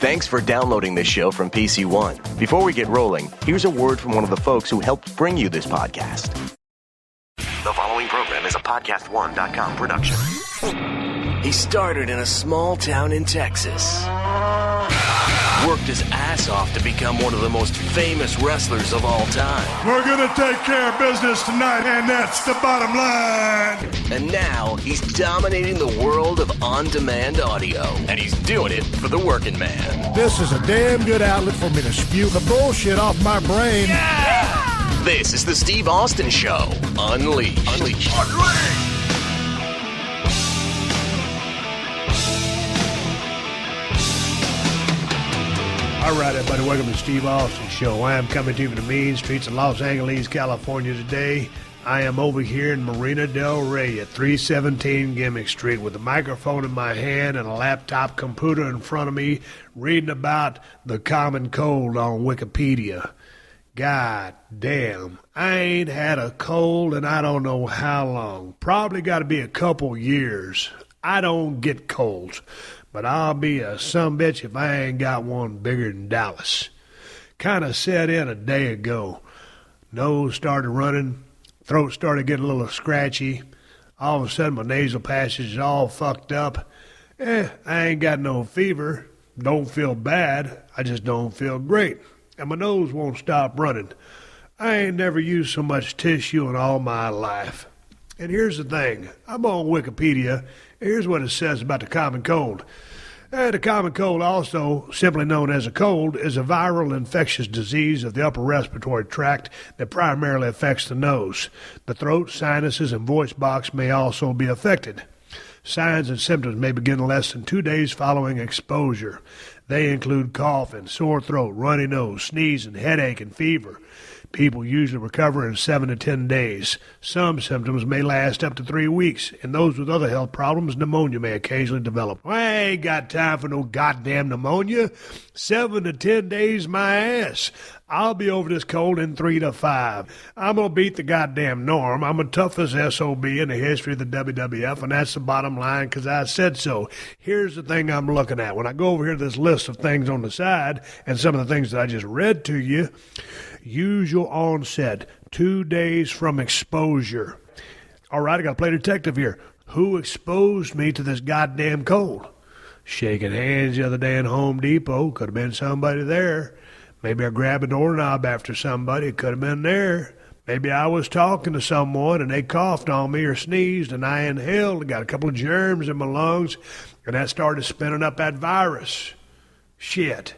Thanks for downloading this show from PC One. Before we get rolling, here's a word from one of the folks who helped bring you this podcast. The following program is a PodcastOne.com production. He started in a small town in Texas. Worked his ass off to become one of the most famous wrestlers of all time. We're gonna take care of business tonight, and that's the bottom line. And now he's dominating the world of on-demand audio. And he's doing it for the working man. This is a damn good outlet for me to spew the bullshit off my brain. Yeah! This is the Steve Austin Show. Unleashed. All right, everybody, welcome to the Steve Austin Show. I am coming to you from the mean streets of Los Angeles, California today. I am over here in Marina Del Rey at 317 Gimmick Street with a microphone in my hand and a laptop computer in front of me reading about the common cold on Wikipedia. God damn, I ain't had a cold and I don't know how long. Probably got to be a couple years. I don't get colds. But I'll be a sumbitch if I ain't got one bigger than Dallas. Kind of set in a day ago. Nose started running. Throat started getting a little scratchy. All of a sudden, my nasal passage is all fucked up. I ain't got no fever. Don't feel bad. I just don't feel great. And my nose won't stop running. I ain't never used so much tissue in all my life. And here's the thing. I'm on Wikipedia. Here's what it says about the common cold. The common cold, also simply known as a cold, is a viral infectious disease of the upper respiratory tract that primarily affects the nose. The throat, sinuses, and voice box may also be affected. Signs and symptoms may begin in less than 2 days following exposure. They include coughing, sore throat, runny nose, sneezing, headache, and fever. People usually recover in 7 to 10 days. Some symptoms may last up to 3 weeks, and those with other health problems, pneumonia may occasionally develop. I ain't got time for no goddamn pneumonia. 7 to 10 days, my ass. I'll be over this cold in 3 to 5. I'm going to beat the goddamn norm. I'm the toughest SOB in the history of the WWF, and that's the bottom line because I said so. Here's the thing I'm looking at. When I go over here to this list of things on the side and some of the things that I just read to you, usual onset, 2 days from exposure. All right, I got to play detective here. Who exposed me to this goddamn cold? Shaking hands the other day in Home Depot. Could have been somebody there. Maybe I grabbed a doorknob after somebody. It could have been there. Maybe I was talking to someone and they coughed on me or sneezed and I inhaled and got a couple of germs in my lungs and that started spinning up that virus. Shit.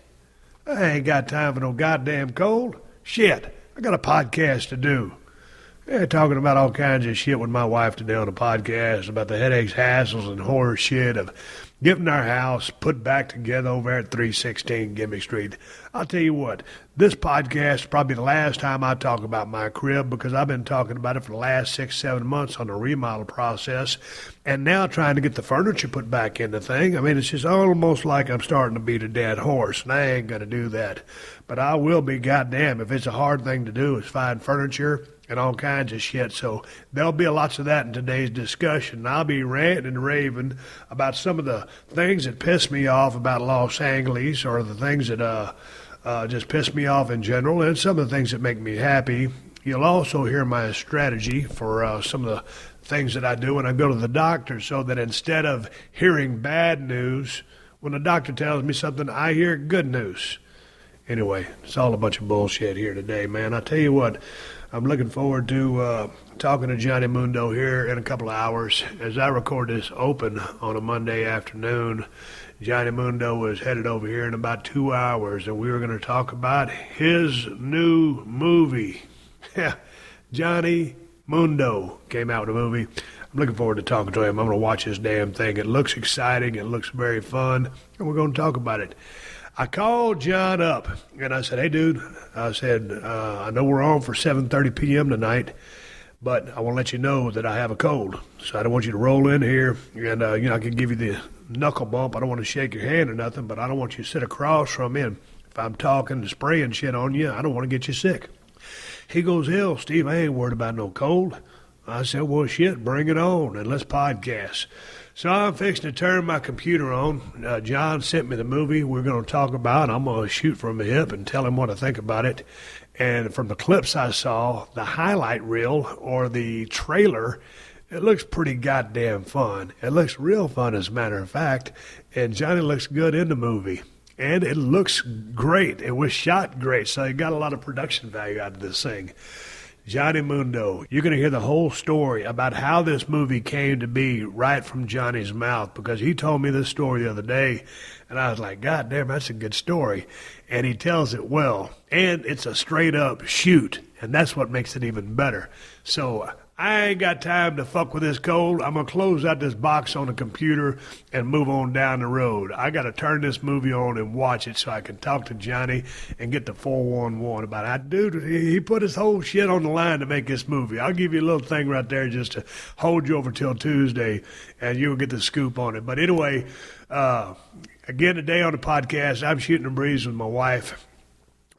I ain't got time for no goddamn cold. Shit. I got a podcast to do. Talking about all kinds of shit with my wife today on a podcast about the headaches, hassles, and horror shit of getting our house put back together over at 316 Gimmick Street. I'll tell you what, this podcast is probably the last time I talk about my crib because I've been talking about it for the last 6-7 months on the remodel process and now trying to get the furniture put back in the thing. I mean, it's just almost like I'm starting to beat a dead horse, and I ain't going to do that. But I will be goddamn if it's a hard thing to do is find furniture and all kinds of shit. So there'll be lots of that in today's discussion. I'll be ranting and raving about some of the things that piss me off about Los Angeles or the things that just piss me off in general and some of the things that make me happy. You'll also hear my strategy for some of the things that I do when I go to the doctor so that instead of hearing bad news, when the doctor tells me something, I hear good news. Anyway, it's all a bunch of bullshit here today, man. I tell you what, I'm looking forward to talking to Johnny Mundo here in a couple of hours. As I record this open on a Monday afternoon, Johnny Mundo is headed over here in about 2 hours, and we were going to talk about his new movie. Johnny Mundo came out with a movie. I'm looking forward to talking to him. I'm going to watch this damn thing. It looks exciting. It looks very fun, and we're going to talk about it. I called John up, and I said, hey, dude, I said, I know we're on for 7:30 p.m. tonight, but I want to let you know that I have a cold, so I don't want you to roll in here, and, I can give you the knuckle bump. I don't want to shake your hand or nothing, but I don't want you to sit across from me, and if I'm talking and spraying shit on you, I don't want to get you sick. He goes, hell, Steve, I ain't worried about no cold. I said, well, shit, bring it on, and let's podcast. So I'm fixing to turn my computer on. John sent me the movie we're going to talk about. I'm going to shoot from the hip and tell him what I think about it. And from the clips I saw, the highlight reel or the trailer, it looks pretty goddamn fun. It looks real fun, as a matter of fact. And Johnny looks good in the movie. And it looks great. It was shot great, so it got a lot of production value out of this thing. Johnny Mundo, you're going to hear the whole story about how this movie came to be right from Johnny's mouth, because he told me this story the other day, and I was like, God damn, that's a good story. And he tells it well, and it's a straight-up shoot, and that's what makes it even better. So I ain't got time to fuck with this cold. I'm going to close out this box on the computer and move on down the road. I got to turn this movie on and watch it so I can talk to Johnny and get the 411 about it. Dude, he put his whole shit on the line to make this movie. I'll give you a little thing right there just to hold you over till Tuesday, and you'll get the scoop on it. But anyway, again, today on the podcast, I'm shooting the breeze with my wife.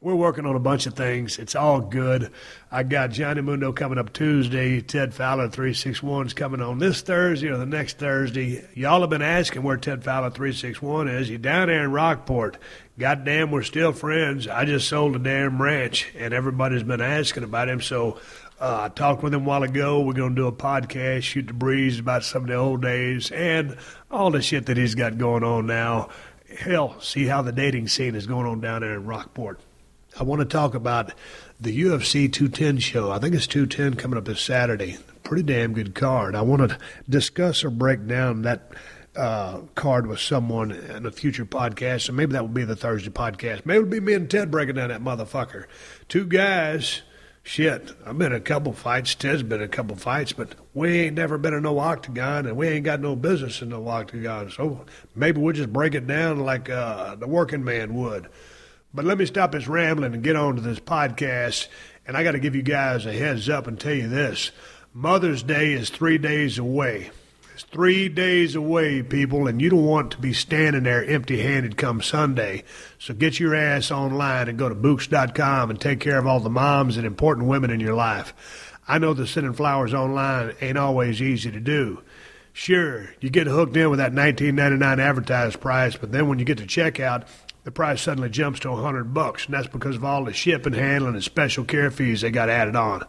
We're working on a bunch of things. It's all good. I got Johnny Mundo coming up Tuesday. Ted Fowler 361's coming on this Thursday or the next Thursday. Y'all have been asking where Ted Fowler 361 is. He's down there in Rockport. Goddamn, we're still friends. I just sold a damn ranch, and everybody's been asking about him. So I talked with him a while ago. We're going to do a podcast, shoot the breeze about some of the old days and all the shit that he's got going on now. Hell, see how the dating scene is going on down there in Rockport. I want to talk about the UFC 210 show. I think it's 210 coming up this Saturday. Pretty damn good card. I want to discuss or break down that card with someone in a future podcast, and maybe that will be the Thursday podcast. Maybe it'll be me and Ted breaking down that motherfucker. Two guys. Shit, I've been in a couple fights. Ted's been in a couple fights, but we ain't never been in no octagon, and we ain't got no business in no octagon. So maybe we'll just break it down like the working man would. But let me stop this rambling and get on to this podcast. And I got to give you guys a heads up and tell you this. Mother's Day is 3 days away. It's 3 days away, people, and you don't want to be standing there empty-handed come Sunday. So get your ass online and go to Books.com and take care of all the moms and important women in your life. I know that sending flowers online ain't always easy to do. Sure, you get hooked in with that $19.99 advertised price, but then when you get to checkout, the price suddenly jumps to $100, and that's because of all the shipping, handling, and special care fees they got added on.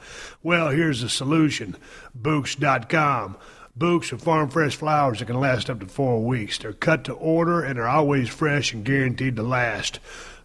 Well, here's the solution. Books.com. Books are farm fresh flowers that can last up to 4 weeks. They're cut to order, and they're always fresh and guaranteed to last.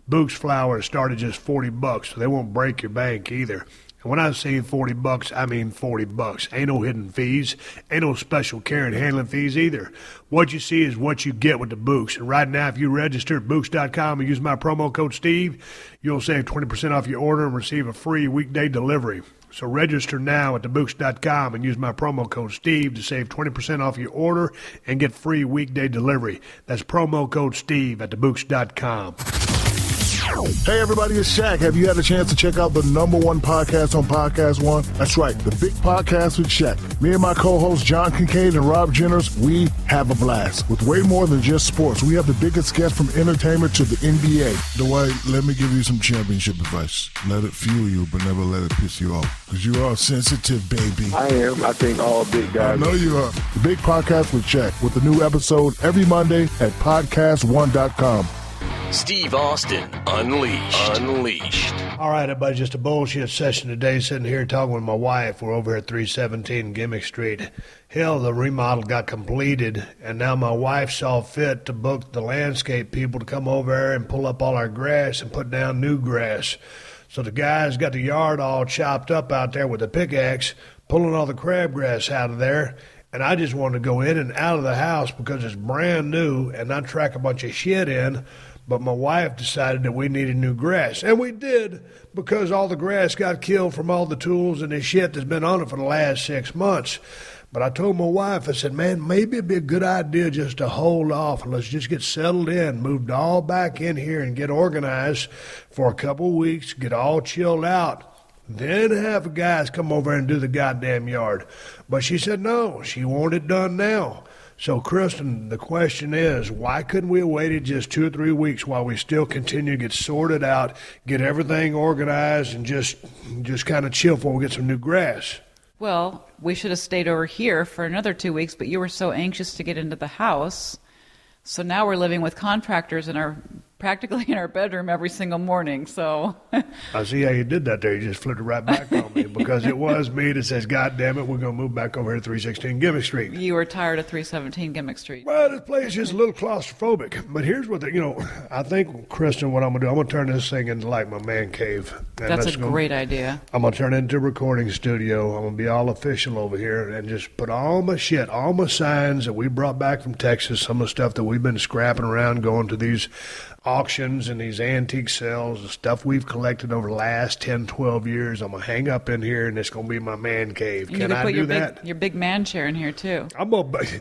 Books flowers start at just $40, so they won't break your bank either. And when I say $40, I mean $40. Ain't no hidden fees. Ain't no special care and handling fees either. What you see is what you get with the Books. And right now, if you register at Books.com and use my promo code Steve, you'll save 20% off your order and receive a free weekday delivery. So register now at thebooks.com and use my promo code Steve to save 20% off your order and get free weekday delivery. That's promo code Steve at thebooks.com. Hey everybody, it's Shaq. Have you had a chance to check out the #1 podcast on PodcastOne? That's right, the Big Podcast with Shaq. Me and my co-hosts John Kincaid and Rob Jenners, we have a blast. With way more than just sports, we have the biggest guests from entertainment to the NBA. Dwight, let me give you some championship advice. Let it fuel you, but never let it piss you off. Because you are sensitive, baby. I am. I think all big guys. I know you are. The Big Podcast with Shaq, with a new episode every Monday at PodcastOne.com. Steve Austin, Unleashed. All right, everybody, just a bullshit session today, sitting here talking with my wife. We're over at 317 Gimmick Street. Hell, the remodel got completed, and now my wife saw fit to book the landscape people to come over there and pull up all our grass and put down new grass. So the guys got the yard all chopped up out there with a pickaxe, pulling all the crabgrass out of there. And I just wanted to go in and out of the house because it's brand new and not track a bunch of shit in. But my wife decided that we needed new grass. And we did, because all the grass got killed from all the tools and the shit that's been on it for the last 6 months. But I told my wife, I said, man, maybe it'd be a good idea just to hold off and let's just get settled in, moved all back in here and get organized for a couple of weeks, get all chilled out. Then have the guys come over and do the goddamn yard. But she said no, she wanted it done now. So, Kristin, the question is, why couldn't we have waited just 2 or 3 weeks while we still continue to get sorted out, get everything organized, and just kind of chill before we get some new grass? Well, we should have stayed over here for another 2 weeks, but you were so anxious to get into the house. So now we're living with contractors practically in our bedroom every single morning. So I see how you did that there. You just flipped it right back on me because it was me that says, God damn it, we're going to move back over here to 316 Gimmick Street. You were tired of 317 Gimmick Street. Well, this place is just a little claustrophobic. But here's what, I think, Kristin, what I'm going to do, I'm going to turn this thing into like my man cave. And That's a great idea. I'm going to turn it into a recording studio. I'm going to be all official over here and just put all my shit, all my signs that we brought back from Texas, some of the stuff that we've been scrapping around, going to these auctions and these antique sales, the stuff we've collected over the last 10, 12 years. I'm going to hang up in here, and it's going to be my man cave. You Can I do that? Your big man chair in here, too.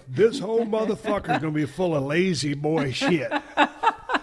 This whole motherfucker is going to be full of lazy boy shit.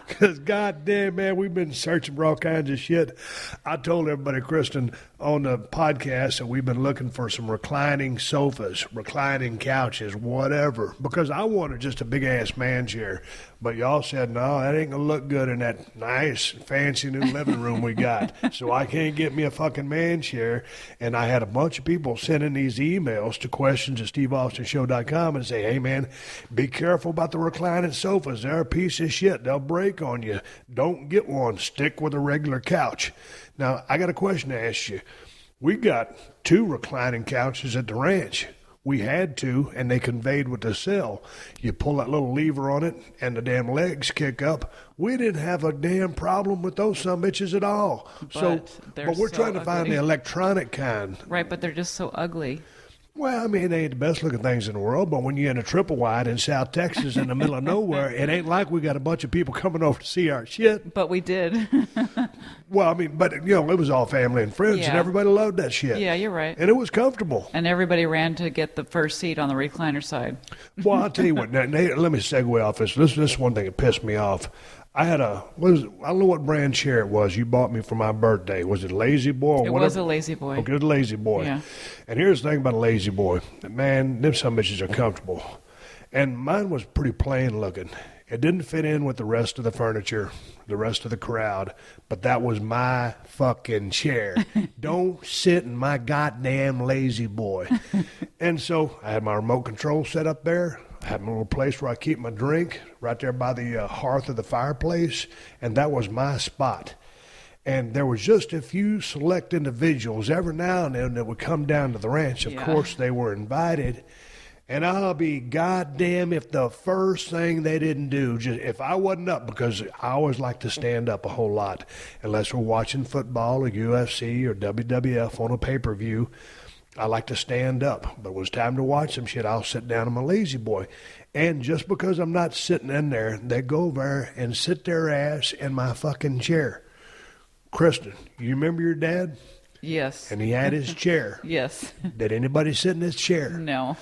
Because, goddamn, man, we've been searching for all kinds of shit. I told everybody, Kristin, on the podcast that we've been looking for some reclining sofas, reclining couches, whatever, because I wanted just a big-ass man chair. But y'all said, no, that ain't going to look good in that nice, fancy new living room we got. So I can't get me a fucking man chair. And I had a bunch of people sending these emails to questions@steveaustonshow.com and say, hey, man, be careful about the reclining sofas. They're a piece of shit. They'll break on you. Don't get one. Stick with a regular couch. Now, I got a question to ask you. We got 2 reclining couches at the ranch. We had to, and they conveyed with the sale. You pull that little lever on it, and the damn legs kick up. We didn't have a damn problem with those sumbitches at all. But we're trying to find the electronic kind. Right, but they're just so ugly. Well, I mean, they ain't the best looking things in the world, but when you're in a triple wide in South Texas in the middle of nowhere, it ain't like we got a bunch of people coming over to see our shit. But we did. Well, I mean, but, it was all family and friends, and everybody loved that shit. Yeah, you're right. And it was comfortable. And everybody ran to get the first seat on the recliner side. Well, I'll tell you what, now, let me segue off this. This is one thing that pissed me off. I had I don't know what brand chair it was you bought me for my birthday. Was it Lazy Boy or whatever? It was a Lazy Boy. Okay, it was a Lazy Boy. Yeah. And here's the thing about a Lazy Boy. Man, them some bitches are comfortable. And mine was pretty plain looking. It didn't fit in with the rest of the furniture, the rest of the crowd, but that was my fucking chair. Don't sit in my goddamn Lazy Boy. And so I had my remote control set up there. I had my little place where I keep my drink right there by the hearth of the fireplace, and that was my spot. And there was just a few select individuals every now and then that would come down to the ranch. Of course, they were invited. And I'll be goddamn if the first thing they didn't do, just if I wasn't up, because I always like to stand up a whole lot, unless we're watching football or UFC or WWF on a pay-per-view. I like to stand up, but when it's time to watch some shit, I'll sit down on my Lazy Boy. And just because I'm not sitting in there, they go over and sit their ass in my fucking chair. Kristin, you remember your dad? Yes. And he had his chair. Yes. Did anybody sit in his chair? No.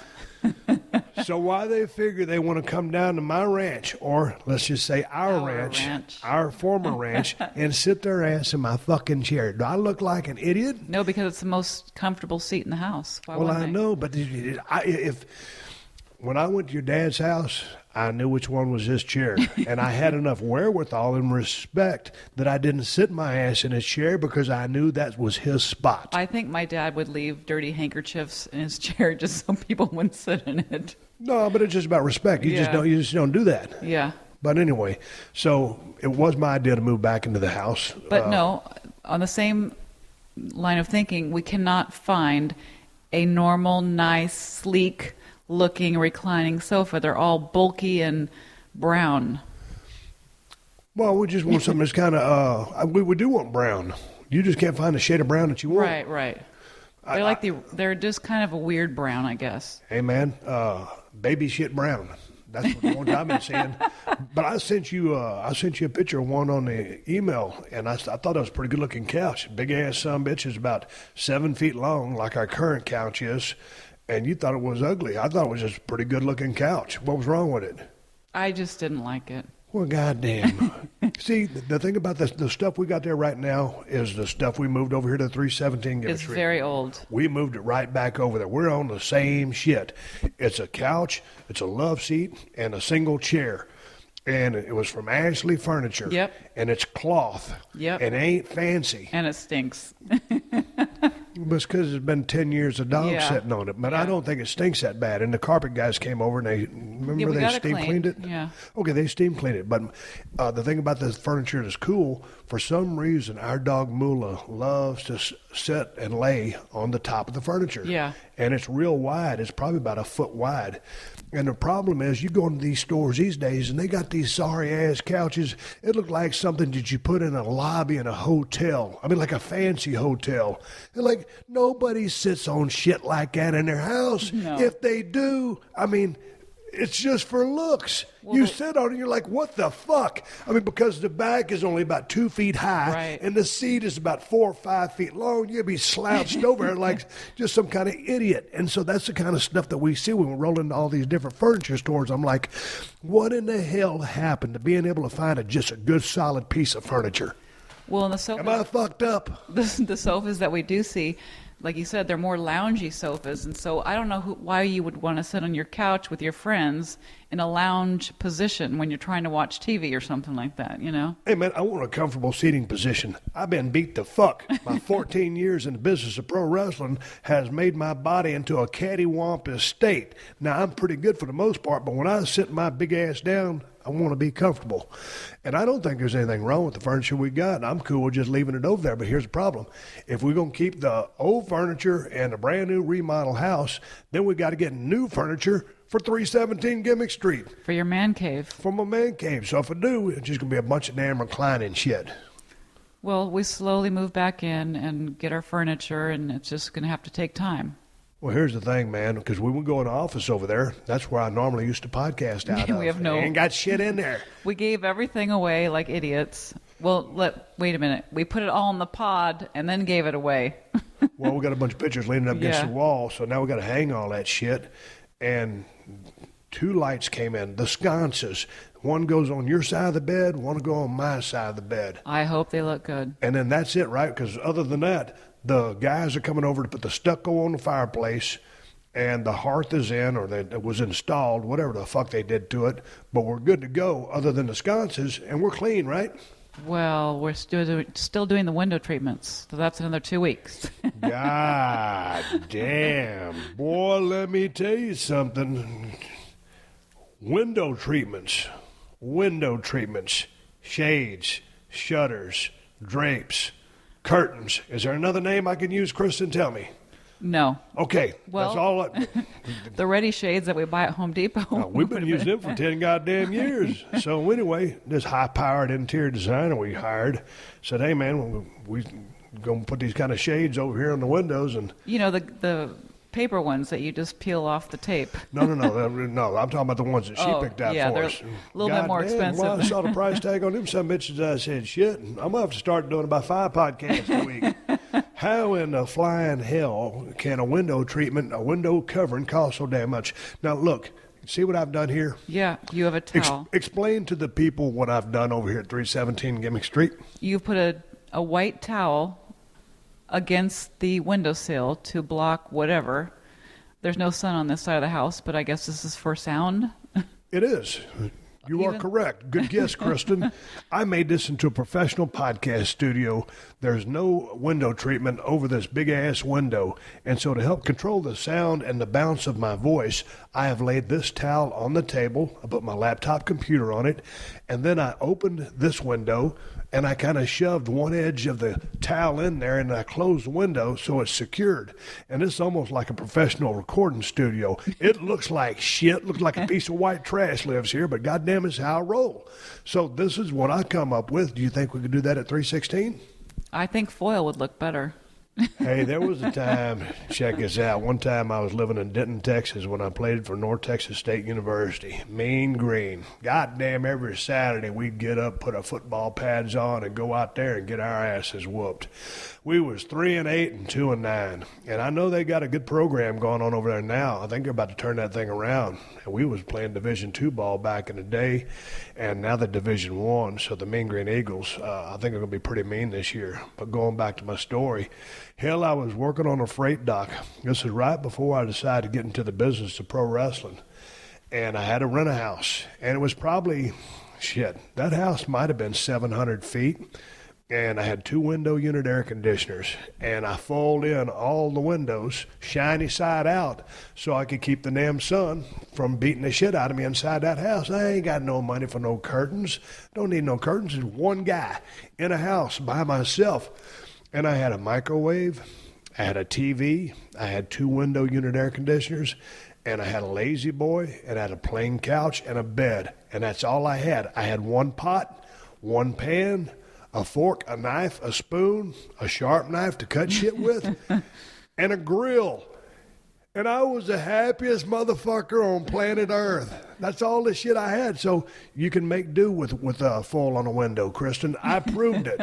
So why they figure they want to come down to my ranch, or let's just say our ranch, our former ranch, and sit their ass in my fucking chair? Do I look like an idiot? No, because it's the most comfortable seat in the house. Well, I know, but if when I went to your dad's house, I knew which one was his chair, and I had enough wherewithal and respect that I didn't sit my ass in his chair because I knew that was his spot. I think my dad would leave dirty handkerchiefs in his chair just so people wouldn't sit in it. No, but it's just about respect. You just don't do that. Yeah. But anyway, so it was my idea to move back into the house. But no, on the same line of thinking, we cannot find a normal, nice, sleek looking reclining sofa. They're all bulky and brown. Well, we just want something that's kind of we do want brown. You just can't find the shade of brown that you want. Right. They're just kind of a weird brown, I guess. Hey man, baby shit brown. That's what the ones I've been seeing. But I sent you a picture of one on the email, and I thought that was a pretty good looking couch. Big ass sumbitch is about 7 feet long, like our current couch is. And you thought it was ugly. I thought it was just a pretty good-looking couch. What was wrong with it? I just didn't like it. Well, goddamn. See, the thing about the stuff we got there right now is the stuff we moved over here to 317 Gimmick Street. It's very old. We moved it right back over there. We're on the same shit. It's a couch, it's a love seat, and a single chair. And it was from Ashley Furniture. Yep. And it's cloth. Yep. And it ain't fancy. And it stinks. It's because it's been 10 years of dogs sitting on it. But I don't think it stinks that bad. And the carpet guys came over and they steam cleaned it? Yeah. Okay, they steam cleaned it. But the thing about this furniture that's cool, for some reason, our dog Mula loves to sit and lay on the top of the furniture. Yeah. And it's real wide. It's probably about a foot wide. And the problem is, you go into these stores these days, and they got these sorry-ass couches. It looked like something that you put in a lobby in a hotel. I mean, like a fancy hotel. And like, nobody sits on shit like that in their house. No. If they do, I mean, it's just for looks. Well, you sit on it, and you're like, what the fuck? I mean, because the back is only about 2 feet high, right, and the seat is about 4 or 5 feet long. You'd be slouched over it like just some kind of idiot. And so that's the kind of stuff that we see when we roll into all these different furniture stores. I'm like, what in the hell happened to being able to find just a good, solid piece of furniture? Well, and the sofas, am I fucked up? The sofas that we do see, like you said, they're more loungy sofas, and so I don't know why you would want to sit on your couch with your friends in a lounge position when you're trying to watch TV or something like that, you know? Hey, man, I want a comfortable seating position. I've been beat the fuck. My 14 years in the business of pro wrestling has made my body into a cattywampus state. Now, I'm pretty good for the most part, but when I sit my big ass down, I want to be comfortable. And I don't think there's anything wrong with the furniture we got. I'm cool with just leaving it over there. But here's the problem. If we're going to keep the old furniture and a brand new remodel house, then we got to get new furniture for 317 Gimmick Street. For your man cave. For my man cave. So if I do, it's just going to be a bunch of damn reclining shit. Well, we slowly move back in and get our furniture, and it's just going to have to take time. Well, here's the thing, man, because we would go in the office over there. That's where I normally used to podcast out of. We have Ain't got shit in there. We gave everything away like idiots. Well, wait a minute. We put it all in the pod and then gave it away. Well, we got a bunch of pictures leaning up against the wall, so now we got to hang all that shit. And 2 lights came in, the sconces. One goes on your side of the bed, one will go on my side of the bed. I hope they look good. And then that's it, right? Because other than that, the guys are coming over to put the stucco on the fireplace, and the hearth is in, or it was installed, whatever the fuck they did to it. But we're good to go, other than the sconces, and we're clean, right? Well, we're still doing the window treatments, so that's another 2 weeks. God damn. Boy, let me tell you something. Window treatments, shades, shutters, drapes, curtains. Is there another name I can use, Kristin? Tell me. No. Okay, well, that's all. The ready shades that we buy at Home Depot. We've been using them for 10 goddamn years. So anyway, this high-powered interior designer we hired said, hey, man, we're going to put these kind of shades over here on the windows. And you know, the paper ones that you just peel off the tape. No. I'm talking about the ones that she picked out for us. They're a little bit more expensive. Well, I saw the price tag on them some bitches. I said, shit, I'm going to have to start doing about 5 podcasts a week. How in the flying hell can a window treatment, a window covering cost so damn much? Now, look, see what I've done here? Yeah, you have a towel. Explain to the people what I've done over here at 317 Gimmick Street. You put a white towel against the windowsill to block whatever. There's no sun on this side of the house, but I guess this is for sound. It is. You are correct. Good guess, Kristin. I made this into a professional podcast studio. There's no window treatment over this big-ass window. And so to help control the sound and the bounce of my voice, I have laid this towel on the table. I put my laptop computer on it. And then I opened this window, and I kind of shoved one edge of the towel in there, and I closed the window so it's secured. And it's almost like a professional recording studio. It looks like shit, looks like a piece of white trash lives here, but goddamn, it's how I roll. So this is what I come up with. Do you think we could do that at 316? I think foil would look better. Hey, there was a time, check this out. One time I was living in Denton, Texas when I played for North Texas State University. Mean Green. Goddamn, every Saturday we'd get up, put our football pads on, and go out there and get our asses whooped. We was 3-8 and 2-9. And I know they got a good program going on over there now. I think they're about to turn that thing around. And we was playing Division II ball back in the day, and now they're Division I. So the Mean Green Eagles, I think are going to be pretty mean this year. But going back to my story, hell, I was working on a freight dock. This is right before I decided to get into the business of pro wrestling. And I had to rent a house. And it was probably, that house might have been 700 feet. and I had 2 window unit air conditioners, and I fold in all the windows, shiny side out, so I could keep the damn sun from beating the shit out of me inside that house. I ain't got no money for no curtains. Don't need no curtains. There's one guy in a house by myself, and I had a microwave, I had a TV, I had 2 window unit air conditioners, and I had a lazy boy, and I had a plain couch and a bed, and that's all I had. I had 1 pot, 1 pan, a fork, a knife, a spoon, a sharp knife to cut shit with, and a grill. And I was the happiest motherfucker on planet Earth. That's all the shit I had. So you can make do with a full on a window, Kristin. I proved it.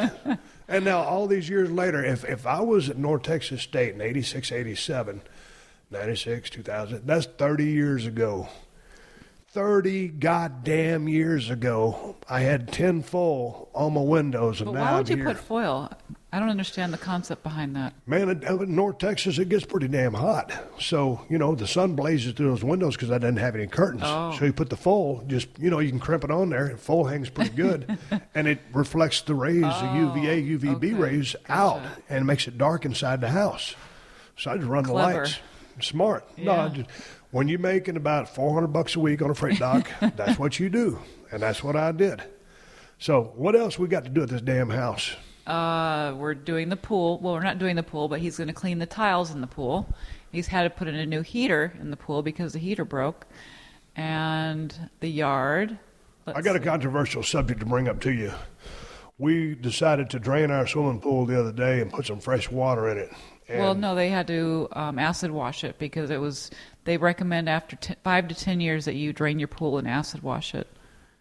And now all these years later, if I was at North Texas State in 86, 87, 96, 2000, that's 30 years ago. 30 goddamn years ago, I had 10 full on my windows. And But now why would I'm you here. put foil? I don't understand the concept behind that. Man, in North Texas, it gets pretty damn hot. So, the sun blazes through those windows because I didn't have any curtains. Oh. So you put the full, just, you can crimp it on there. Full hangs pretty good. And it reflects the rays, the UVA, UVB rays out and makes it dark inside the house. So I just run Clever. the lights. Smart. Yeah. No, I just, when you're making about $400 a week on a freight dock, that's what you do. And that's what I did. So what else we got to do at this damn house? We're doing the pool. Well, we're not doing the pool, but he's going to clean the tiles in the pool. He's had to put in a new heater in the pool because the heater broke. And the yard. I got a controversial subject to bring up to you. We decided to drain our swimming pool the other day and put some fresh water in it. And Well, no, they had to acid wash it because they recommend after 5 to 10 years that you drain your pool and acid wash it.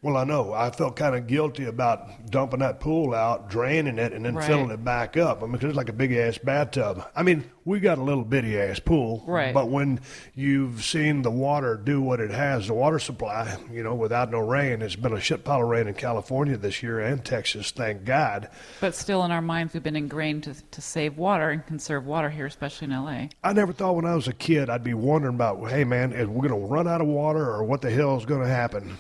Well, I know. I felt kind of guilty about dumping that pool out, draining it, and then Right. filling it back up. I mean, 'cause it's like a big-ass bathtub. I mean, we got a little bitty-ass pool. Right. But when you've seen the water do what it has, the water supply, without no rain, it's been a shit pile of rain in California this year and Texas, thank God. But still, in our minds, we've been ingrained to save water and conserve water here, especially in L.A. I never thought when I was a kid I'd be wondering about, hey, man, if we're going to run out of water or what the hell is going to happen?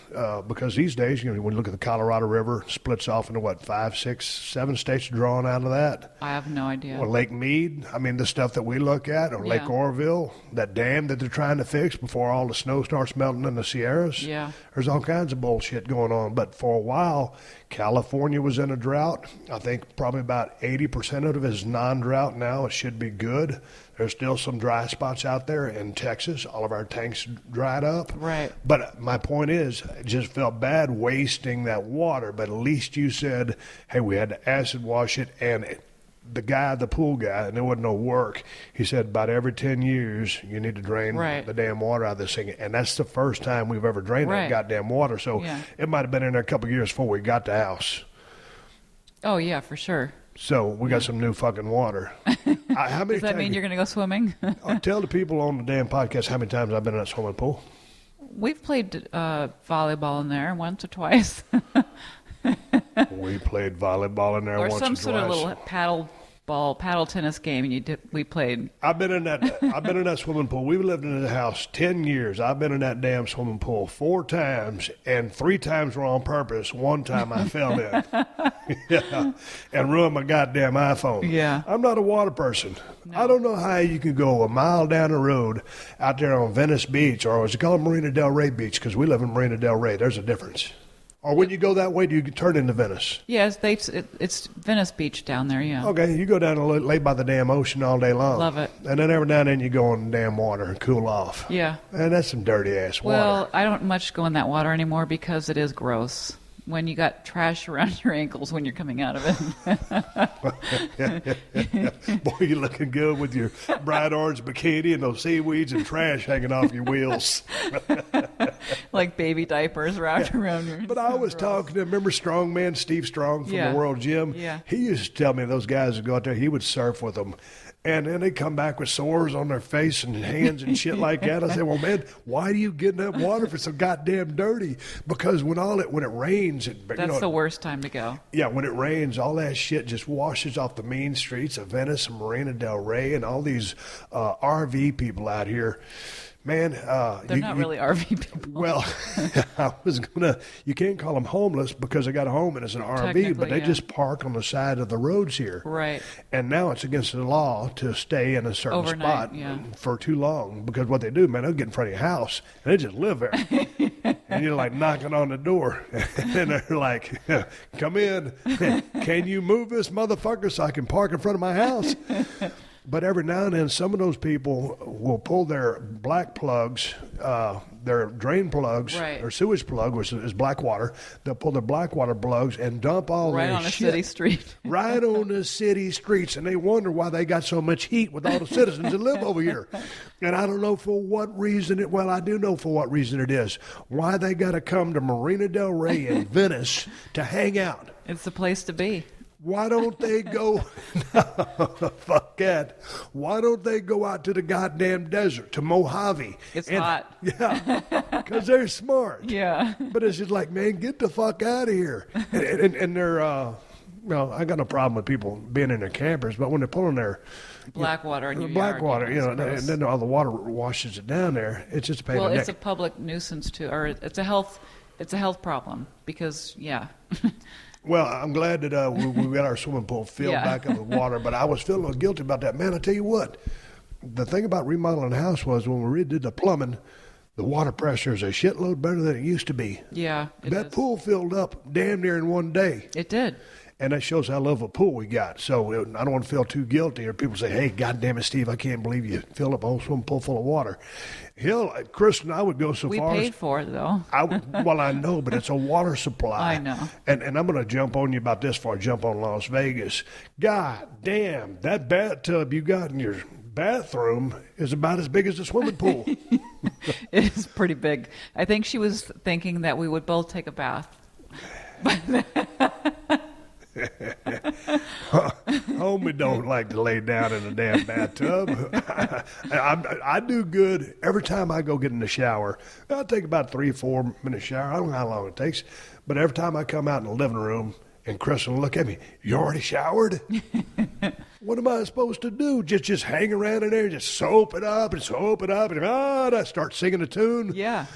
Because these days, when you look at the Colorado River, it splits off into, 5, 6, 7 states drawn out of that. I have no idea. Or Lake Mead, I mean, the stuff that we look at, or Lake Yeah. Oroville, that dam that they're trying to fix before all the snow starts melting in the Sierras. Yeah. There's all kinds of bullshit going on. But for a while, California was in a drought. I think probably about 80% of it is non-drought now. It should be good. There's still some dry spots out there in Texas. All of our tanks dried up. Right. But my point is, it just felt bad wasting that water. But at least you said, hey, we had to acid wash it. And the pool guy, and there wasn't no work, he said about every 10 years you need to drain Right. the damn water out of this thing. And that's the first time we've ever drained that Right. goddamn water. So Yeah. it might have been in there a couple of years before we got the house. Oh, yeah, for sure. So we got some new fucking water. How many Does that times- mean you're going to go swimming? Tell the people on the damn podcast how many times I've been in that swimming pool. We've played volleyball in there once or twice. We played volleyball in there Or once some or sort of twice. little paddle tennis game we played. I've been in that swimming pool. We've lived in the house 10 years. I've been in that damn swimming pool 4 times, and 3 times were on purpose. 1 time I fell in. Yeah, and ruined my goddamn iPhone. Yeah. I'm not a water person. I don't know how you can go a mile down the road out there on Venice Beach, or is it called Marina Del Rey Beach? Because we live in Marina Del Rey. There's a difference. Or when you go that way, do you turn into Venice? Yes, it's Venice Beach down there, yeah. Okay, you go down and lay by the damn ocean all day long. Love it. And then every now and then you go in the damn water and cool off. Yeah. And that's some dirty ass water. Well, I don't much go in that water anymore because it is gross. When you got trash around your ankles when you're coming out of it. Boy, you're looking good with your bright orange bikini and those seaweeds and trash hanging off your wheels. Like baby diapers wrapped around your... But I was talking to, remember Strongman, Steve Strong from Yeah. the World Gym? Yeah. He used to tell me those guys would go out there, he would surf with them. And then they come back with sores on their face and hands and shit like that. I said, well, man, why do you get in that water if it's so goddamn dirty? Because when it rains, That's the worst time to go. Yeah, when it rains, all that shit just washes off the mean streets of Venice and Marina Del Rey and all these RV people out here. Man, They're not really RV people. Well, you can't call them homeless because they got a home and it's an RV, but they just park on the side of the roads here. Right. And now it's against the law to stay in a certain Overnight, spot for too long, because what they do, man, they'll get in front of your house and they just live there. And you're like knocking on the door and they're like, come in. Can you move this motherfucker so I can park in front of my house? But every now and then, some of those people will pull their black plugs, their drain plugs, or sewage plug, which is black water. They'll pull their black water plugs and dump all their shit. Right on a city street. Right on the city streets. And they wonder why they got so much heat with all the citizens that live over here. And I don't know for what reason I do know for what reason it is. Why they got to come to Marina Del Rey in Venice to hang out. It's the place to be. Why don't they go, fuck that, why don't they go out to the goddamn desert, to Mojave? It's hot. Yeah, because they're smart. Yeah. But it's just like, man, get the fuck out of here. And they're, well, I got no problem with people being in their campers, but when they're pulling their black water in your black yard, water, and then all the water washes it down there, it's just a pain in the neck. Well, it's a public nuisance too, or it's a health problem because, yeah. Well, I'm glad that we got our swimming pool filled back up with water, but I was feeling a little guilty about that. Man, I tell you what, the thing about remodeling the house was when we redid the plumbing, the water pressure is a shitload better than it used to be. Yeah, that pool filled up damn near in one day. It did. And that shows how little of a pool we got. So I don't want to feel too guilty, or people say, hey, goddamn it, Steve, I can't believe you filled up a whole swimming pool full of water. Kristin, I would go so far. We paid for it, though. Well, I know, but it's a water supply. I know. And I'm going to jump on you about this before I jump on Las Vegas. God damn, that bathtub you got in your bathroom is about as big as the swimming pool. It is pretty big. I think she was thinking that we would both take a bath. Homie don't like to lay down in a damn bathtub. I do good every time I go get in the shower. I'll take about 3-4 minute shower. I don't know how long it takes, but every time I come out in the living room and Kristin will look at me, you already showered? What am I supposed to do? Just hang around in there, just soap it up, and I start singing a tune. Yeah.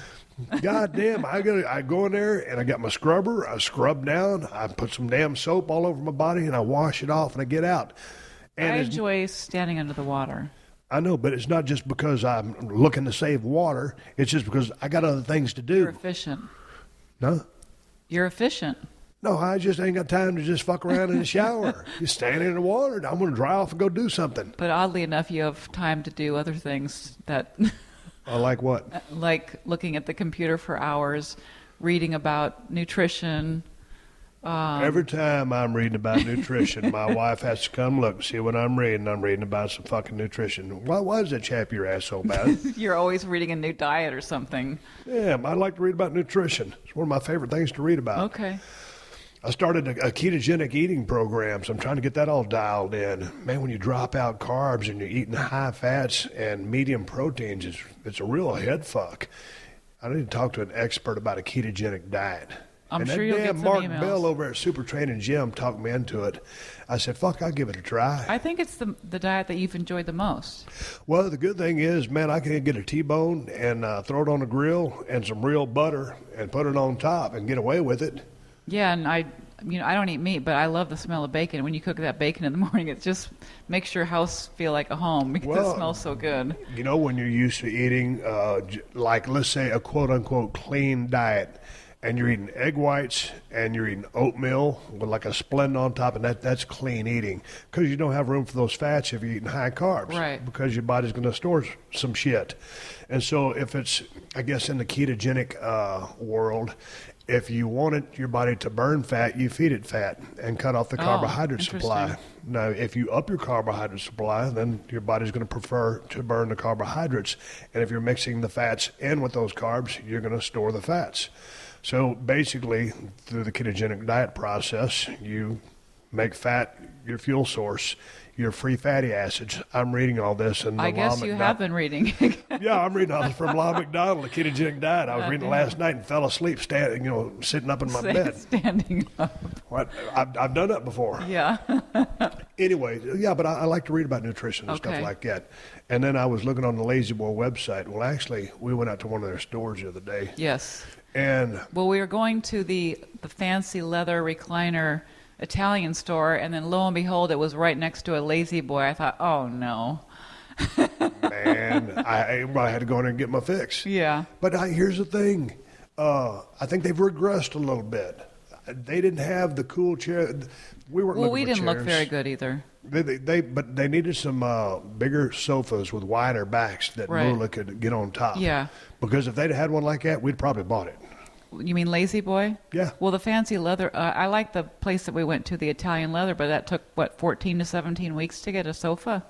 God damn, I go in there and I got my scrubber, I scrub down, I put some damn soap all over my body and I wash it off and I get out. And I enjoy standing under the water. I know, but it's not just because I'm looking to save water, it's just because I got other things to do. You're efficient. No? You're efficient. No, I just ain't got time to just fuck around in the shower. Just stand in the water. I'm going to dry off and go do something. But oddly enough, you have time to do other things that... Like what? Like looking at the computer for hours, reading about nutrition. Every time I'm reading about nutrition, my wife has to come look, see what I'm reading. I'm reading about some fucking nutrition. Why does that chap your ass so bad? You're always reading a new diet or something. Yeah, I like to read about nutrition. It's one of my favorite things to read about. Okay. I started a ketogenic eating program, so I'm trying to get that all dialed in. Man, when you drop out carbs and you're eating high fats and medium proteins, it's a real head fuck. I need to talk to an expert about a ketogenic diet. I'm sure you'll get some Mark emails. Bell over at Super Training Gym talked me into it. I said, fuck, I'll give it a try. I think it's the diet that you've enjoyed the most. Well, the good thing is, man, I can get a T-bone and throw it on the grill and some real butter and put it on top and get away with it. Yeah, and I don't eat meat, but I love the smell of bacon. When you cook that bacon in the morning, it just makes your house feel like a home because it smells so good. You know, when you're used to eating, like, let's say, a quote-unquote clean diet, and you're eating egg whites and you're eating oatmeal with like a Splenda on top, and that's clean eating because you don't have room for those fats if you're eating high carbs. Right. Because your body's going to store some shit. And so if it's, I guess, in the ketogenic world, if you wanted your body to burn fat, you feed it fat and cut off the carbohydrate supply. Now, if you up your carbohydrate supply, then your body's going to prefer to burn the carbohydrates. And if you're mixing the fats in with those carbs, you're going to store the fats. So basically, through the ketogenic diet process, you make fat your fuel source, your free fatty acids. I'm reading all this. And I guess you have been reading. Yeah, I'm reading all this from Lon McDonald, the ketogenic diet. I was reading it last night and fell asleep, sitting up in my bed. Standing up. What? I've done that before. Yeah. Anyway, yeah, but I like to read about nutrition and stuff like that. And then I was looking on the Lazy Boy website. Well, actually, we went out to one of their stores the other day. Yes. And well, we were going to the fancy leather recliner Italian store, and then lo and behold, it was right next to a Lazy Boy. I thought, oh no. Man, I had to go in and get my fix. Yeah. But here's the thing. I think they've regressed a little bit. They didn't have the cool chair. We weren't. Well, we didn't chairs. Look very good either. But they needed some bigger sofas with wider backs that Lula could get on top. Yeah. Because if they'd had one like that, we'd probably bought it. You mean Lazy Boy? Yeah. Well, the fancy leather. I like the place that we went to, the Italian leather, but that took 14 to 17 weeks to get a sofa.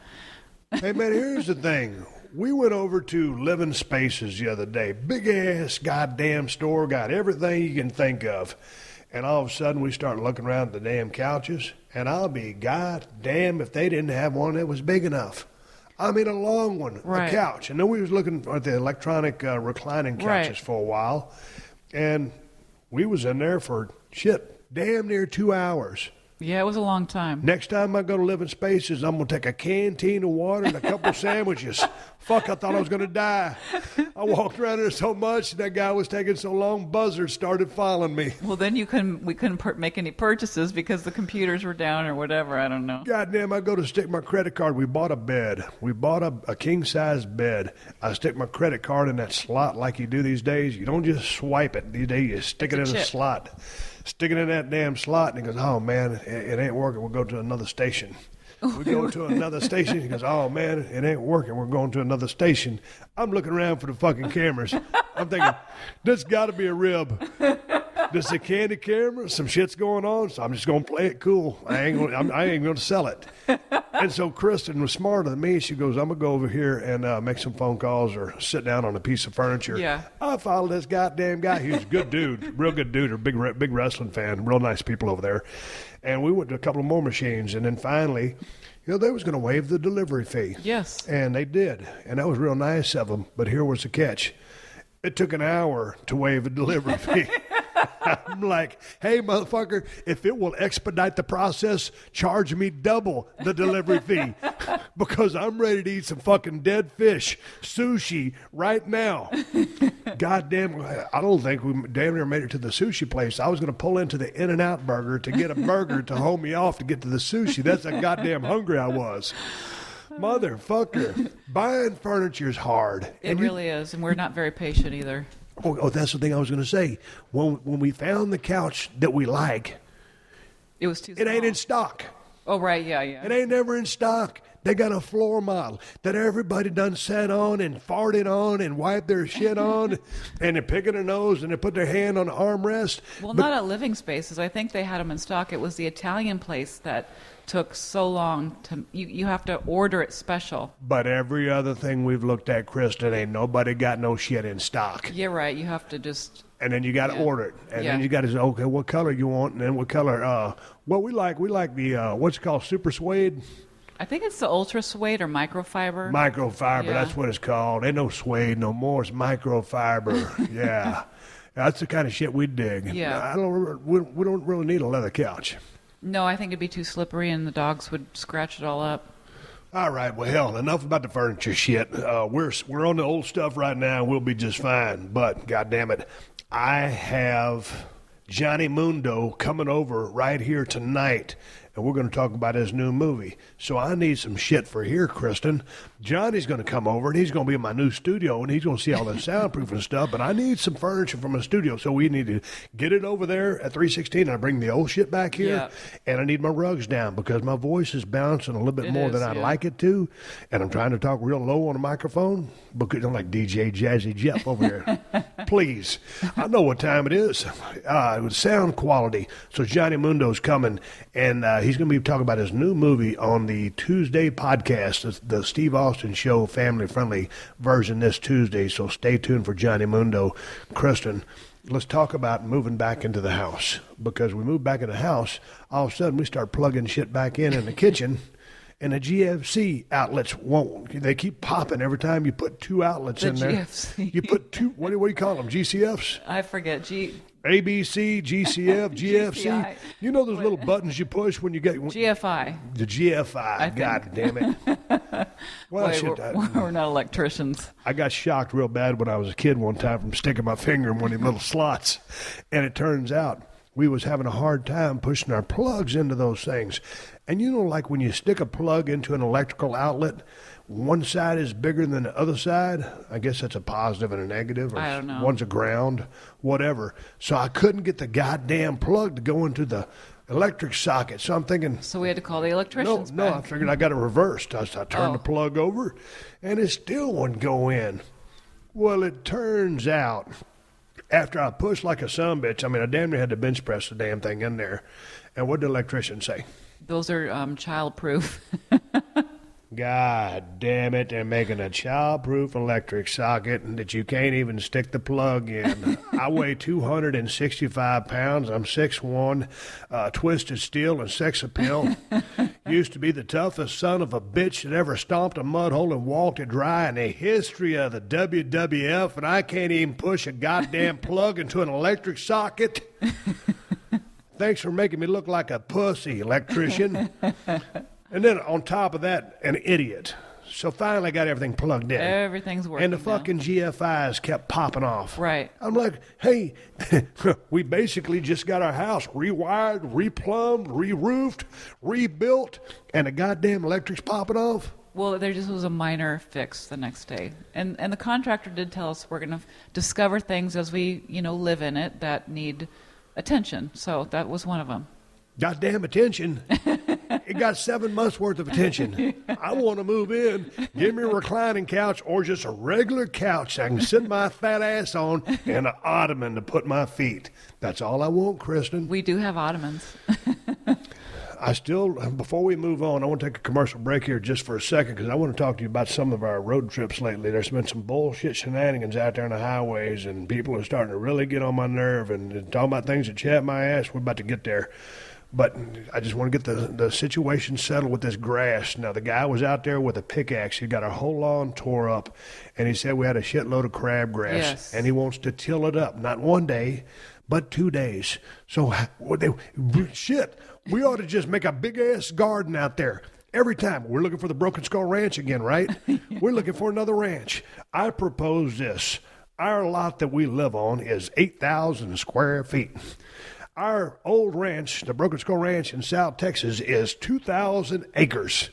Hey man, here's the thing. We went over to Living Spaces the other day. Big ass goddamn store, got everything you can think of. And all of a sudden we start looking around at the damn couches, and I'll be goddamn if they didn't have one that was big enough. I mean a long one, a couch. And then we was looking at the electronic reclining couches for a while, and we was in there for damn near 2 hours. Yeah, it was a long time. Next time I go to Living Spaces, I'm going to take a canteen of water and a couple sandwiches. Fuck, I thought I was going to die. I walked around there so much, that guy was taking so long, buzzards started following me. Well, then we couldn't make any purchases because the computers were down or whatever. I don't know. Goddamn, I go to stick my credit card. We bought a bed. We bought a king-size bed. I stick my credit card in that slot like you do these days. You don't just swipe it. These days you stick it in a slot. Stick it in that damn slot, and he goes, oh, man, it ain't working. We'll go to another station. We go to another station. He goes, oh, man, it ain't working. We're going to another station. I'm looking around for the fucking cameras. I'm thinking, this got to be a rib. This is a candy camera. Some shit's going on, so I'm just going to play it cool. I ain't going to sell it. And so Kristin was smarter than me. She goes, I'm going to go over here and make some phone calls or sit down on a piece of furniture. Yeah. I followed this goddamn guy. He was a good dude, real good dude, a big wrestling fan, real nice people over there. And we went to a couple of more machines, and then finally, they was going to waive the delivery fee. Yes. And they did, and that was real nice of them. But here was the catch. It took an hour to waive a delivery fee. I'm like, hey, motherfucker, if it will expedite the process, charge me double the delivery fee because I'm ready to eat some fucking dead fish, sushi right now. Goddamn, I don't think we damn near made it to the sushi place. I was going to pull into the In-N-Out Burger to get a burger to hold me off to get to the sushi. That's how goddamn hungry I was. Motherfucker, buying furniture is hard. It really is, and we're not very patient either. Oh, that's the thing I was going to say. When we found the couch that we like, it was too small. It ain't in stock. Oh, right, yeah. It ain't never in stock. They got a floor model that everybody done sat on and farted on and wiped their shit on, and they're picking their nose and they put their hand on the armrest. Well, not at Living Spaces. I think they had them in stock. It was the Italian place that took so long to. You have to order it special. But every other thing we've looked at, Kristin, ain't nobody got no shit in stock. Yeah, right. You have to just. And then you got to order it, and then you got to say, okay, what color you want, and then what color. Well, we like the what's it called, super suede. I think it's the ultra suede or microfiber. Microfiber, that's what it's called. Ain't no suede no more. It's microfiber. Yeah, that's the kind of shit we dig. Yeah, we don't really need a leather couch. No, I think it'd be too slippery, and the dogs would scratch it all up. All right, well, hell, enough about the furniture shit. We're on the old stuff right now. We'll be just fine. But goddamn it, I have Johnny Mundo coming over right here tonight, and we're going to talk about his new movie. So I need some shit for here, Kristin. Johnny's going to come over, and he's going to be in my new studio, and he's going to see all the soundproof and stuff, but I need some furniture from a studio, so we need to get it over there at 316, and I bring the old shit back here, and I need my rugs down because my voice is bouncing a little bit more than I'd like it to, and I'm trying to talk real low on the microphone because I'm like DJ Jazzy Jeff over here. Please. I know what time it is. It was sound quality. So Johnny Mundo's coming, and he's going to be talking about his new movie on the Tuesday podcast, the Steve Austin Show family-friendly version this Tuesday. So stay tuned for Johnny Mundo. Kristin, let's talk about moving back into the house. Because we moved back in the house, all of a sudden we start plugging shit back in the kitchen. And the GFC outlets won't. They keep popping every time you put 2 outlets in there. GFC. You put 2, what do you call them, GCFs? I forget. ABC, GCF, GFC. GCI. You know those little buttons you push when you get... GFI. The GFI. God damn it. Well, Boy, we're not electricians. I got shocked real bad when I was a kid one time from sticking my finger in one of them little slots. And it turns out we was having a hard time pushing our plugs into those things. And you know, like when you stick a plug into an electrical outlet, one side is bigger than the other side. I guess that's a positive and a negative. Or I don't know. One's a ground, whatever. So I couldn't get the goddamn plug to go into the electric socket. So I'm thinking... So we had to call the electricians No, I back. figured I got it reversed. I turned the plug over, and it still wouldn't go in. Well, it turns out, after I pushed like a sumbitch, I mean, I damn near had to bench press the damn thing in there. And what did the electrician say? Those are childproof. God damn it, they're making a childproof electric socket that you can't even stick the plug in. I weigh 265 pounds. I'm 6'1", twisted steel and sex appeal. Used to be the toughest son of a bitch that ever stomped a mud hole and walked it dry in the history of the WWF, and I can't even push a goddamn plug into an electric socket. Thanks for making me look like a pussy, electrician. And then on top of that, an idiot. So finally I got everything plugged in. Everything's working. And the now. fucking GFIs kept popping off. Right. I'm like, hey, we basically just got our house rewired, replumbed, re-roofed, rebuilt, and the goddamn electric's popping off. Well, there just was a minor fix the next day. And the contractor did tell us we're going to discover things as we, live in it that need attention. So that was one of them. Goddamn attention. It got 7 months worth of attention. I want to move in. Give me a reclining couch or just a regular couch I can sit my fat ass on and an ottoman to put my feet. That's all I want, Kristin. We do have ottomans. Before we move on, I want to take a commercial break here just for a second because I want to talk to you about some of our road trips lately. There's been some bullshit shenanigans out there on the highways, and people are starting to really get on my nerve and talking about things that chat my ass. We're about to get there. But I just want to get the situation settled with this grass. Now, the guy was out there with a pickaxe. He got our whole lawn tore up, and he said we had a shitload of crabgrass. Yes. And he wants to till it up, not one day, but 2 days. So, we ought to just make a big-ass garden out there. Every time. We're looking for the Broken Skull Ranch again, right? Yeah. We're looking for another ranch. I propose this. Our lot that we live on is 8,000 square feet. Our old ranch, the Broken Skull Ranch in South Texas, is 2,000 acres.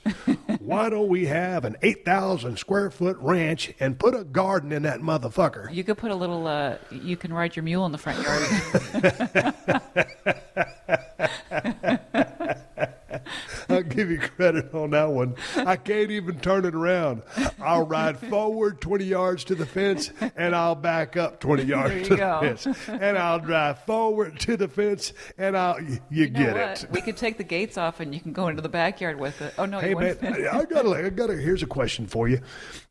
Why don't we have an 8,000 square foot ranch and put a garden in that motherfucker? You could put a little, you can ride your mule in the front yard. I'll give you credit on that one. I can't even turn it around. I'll ride forward 20 yards to the fence, and I'll back up 20 yards to the fence. And I'll drive forward to the fence, and you get what? it. We could take the gates off, and you can go into the backyard with it. Oh, no, hey, you man, wouldn't. here's a question for you.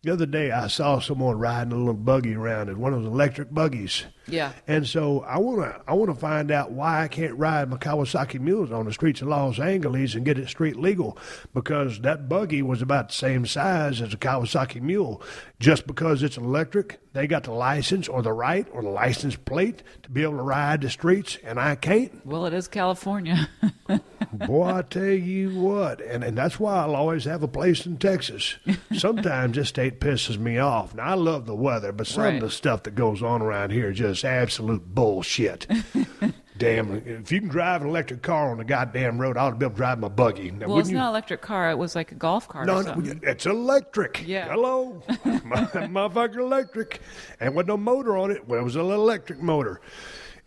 The other day, I saw someone riding a little buggy around in one of those electric buggies. Yeah. And so I want to find out why I can't ride my Kawasaki mules on the streets of Los Angeles and get it street legal, because that buggy was about the same size as a Kawasaki mule. Just because it's electric, they got the license or the right or the license plate to be able to ride the streets, and I can't. Well, it is California. Boy, I tell you what, and that's why I'll always have a place in Texas. Sometimes this state pisses me off. Now, I love the weather, but some of the stuff that goes on around here is just absolute bullshit. Damn, if you can drive an electric car on the goddamn road, I ought to be able to drive my buggy. Now, well, it's not an electric car. It was like a golf cart or something. No, it's electric. Yeah. Hello. Motherfucker electric. And with no motor on it, well, it was an electric motor.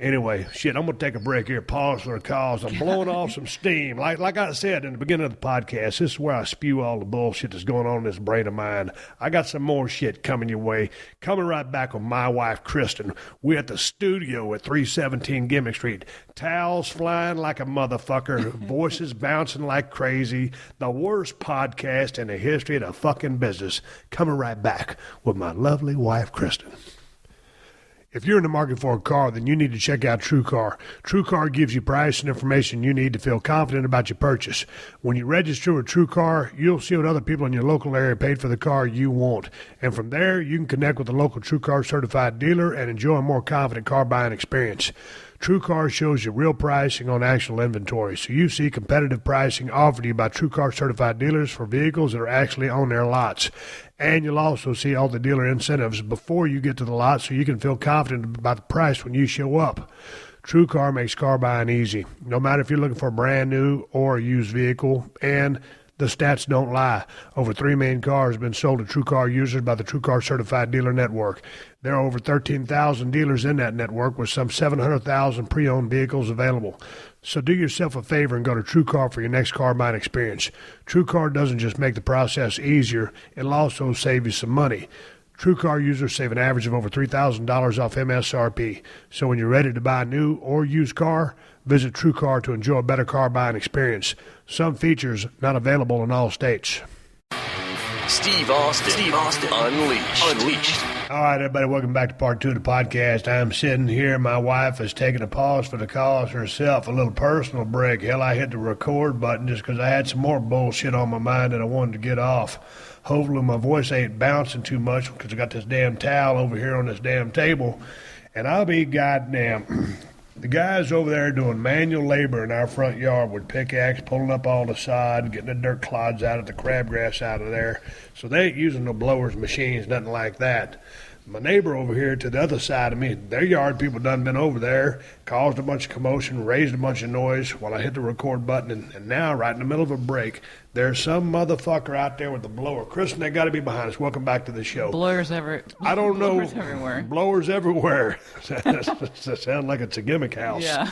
Anyway, shit, I'm going to take a break here, pause for the cause. I'm blowing off some steam. Like I said in the beginning of the podcast, this is where I spew all the bullshit that's going on in this brain of mine. I got some more shit coming your way. Coming right back with my wife, Kristin. We're at the studio at 317 Gimmick Street. Towels flying like a motherfucker. Voices bouncing like crazy. The worst podcast in the history of the fucking business. Coming right back with my lovely wife, Kristin. If you're in the market for a car, then you need to check out TrueCar. TrueCar gives you price and information you need to feel confident about your purchase. When you register with TrueCar, you'll see what other people in your local area paid for the car you want. And from there, you can connect with a local TrueCar certified dealer and enjoy a more confident car buying experience. TrueCar shows you real pricing on actual inventory, so you see competitive pricing offered to you by TrueCar certified dealers for vehicles that are actually on their lots. And you'll also see all the dealer incentives before you get to the lot, so you can feel confident about the price when you show up. TrueCar makes car buying easy, no matter if you're looking for a brand new or a used vehicle, and the stats don't lie. Over 3 million cars have been sold to TrueCar users by the TrueCar Certified Dealer Network. There are over 13,000 dealers in that network with some 700,000 pre-owned vehicles available. So do yourself a favor and go to TrueCar for your next car buying experience. TrueCar doesn't just make the process easier, it'll also save you some money. TrueCar users save an average of over $3,000 off MSRP. So when you're ready to buy a new or used car, visit TrueCar to enjoy a better car buying experience. Some features not available in all states. Steve Austin. Unleashed. All right, everybody, welcome back to part 2 of the podcast. I'm sitting here. My wife is taking a pause for the cause herself, a little personal break. Hell, I hit the record button just because I had some more bullshit on my mind that I wanted to get off. Hopefully my voice ain't bouncing too much because I got this damn towel over here on this damn table. And I'll be goddamn. The guys over there doing manual labor in our front yard with pickaxe, pulling up all the sod, getting the dirt clods out of the crabgrass out of there. So they ain't using no blowers, machines, nothing like that. My neighbor over here to the other side of me, their yard people done been over there, caused a bunch of commotion, raised a bunch of noise while I hit the record button, and now, right in the middle of a break, there's some motherfucker out there with the blower. Kristin, they got to be behind us. Welcome back to the show. Blowers everywhere. I don't know. Blowers everywhere. Blowers everywhere. That sounds like it's a gimmick house. Yeah.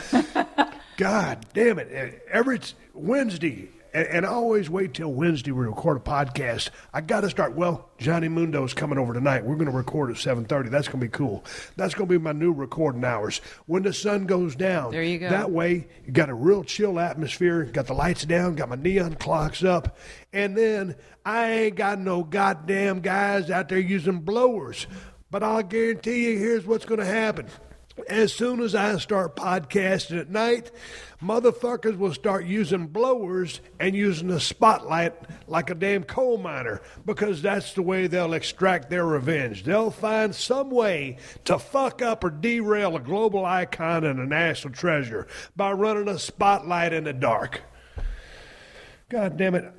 God damn it. Every Wednesday, and I always wait till Wednesday we record a podcast. I got to start. Well, Johnny Mundo's coming over tonight. We're going to record at 7:30. That's going to be cool. That's going to be my new recording hours. When the sun goes down. There you go. That way, you got a real chill atmosphere. Got the lights down. Got my neon clocks up. And then I ain't got no goddamn guys out there using blowers. But I'll guarantee you, here's what's going to happen. As soon as I start podcasting at night, motherfuckers will start using blowers and using the spotlight like a damn coal miner, because that's the way they'll extract their revenge. They'll find some way to fuck up or derail a global icon and a national treasure by running a spotlight in the dark. God damn it.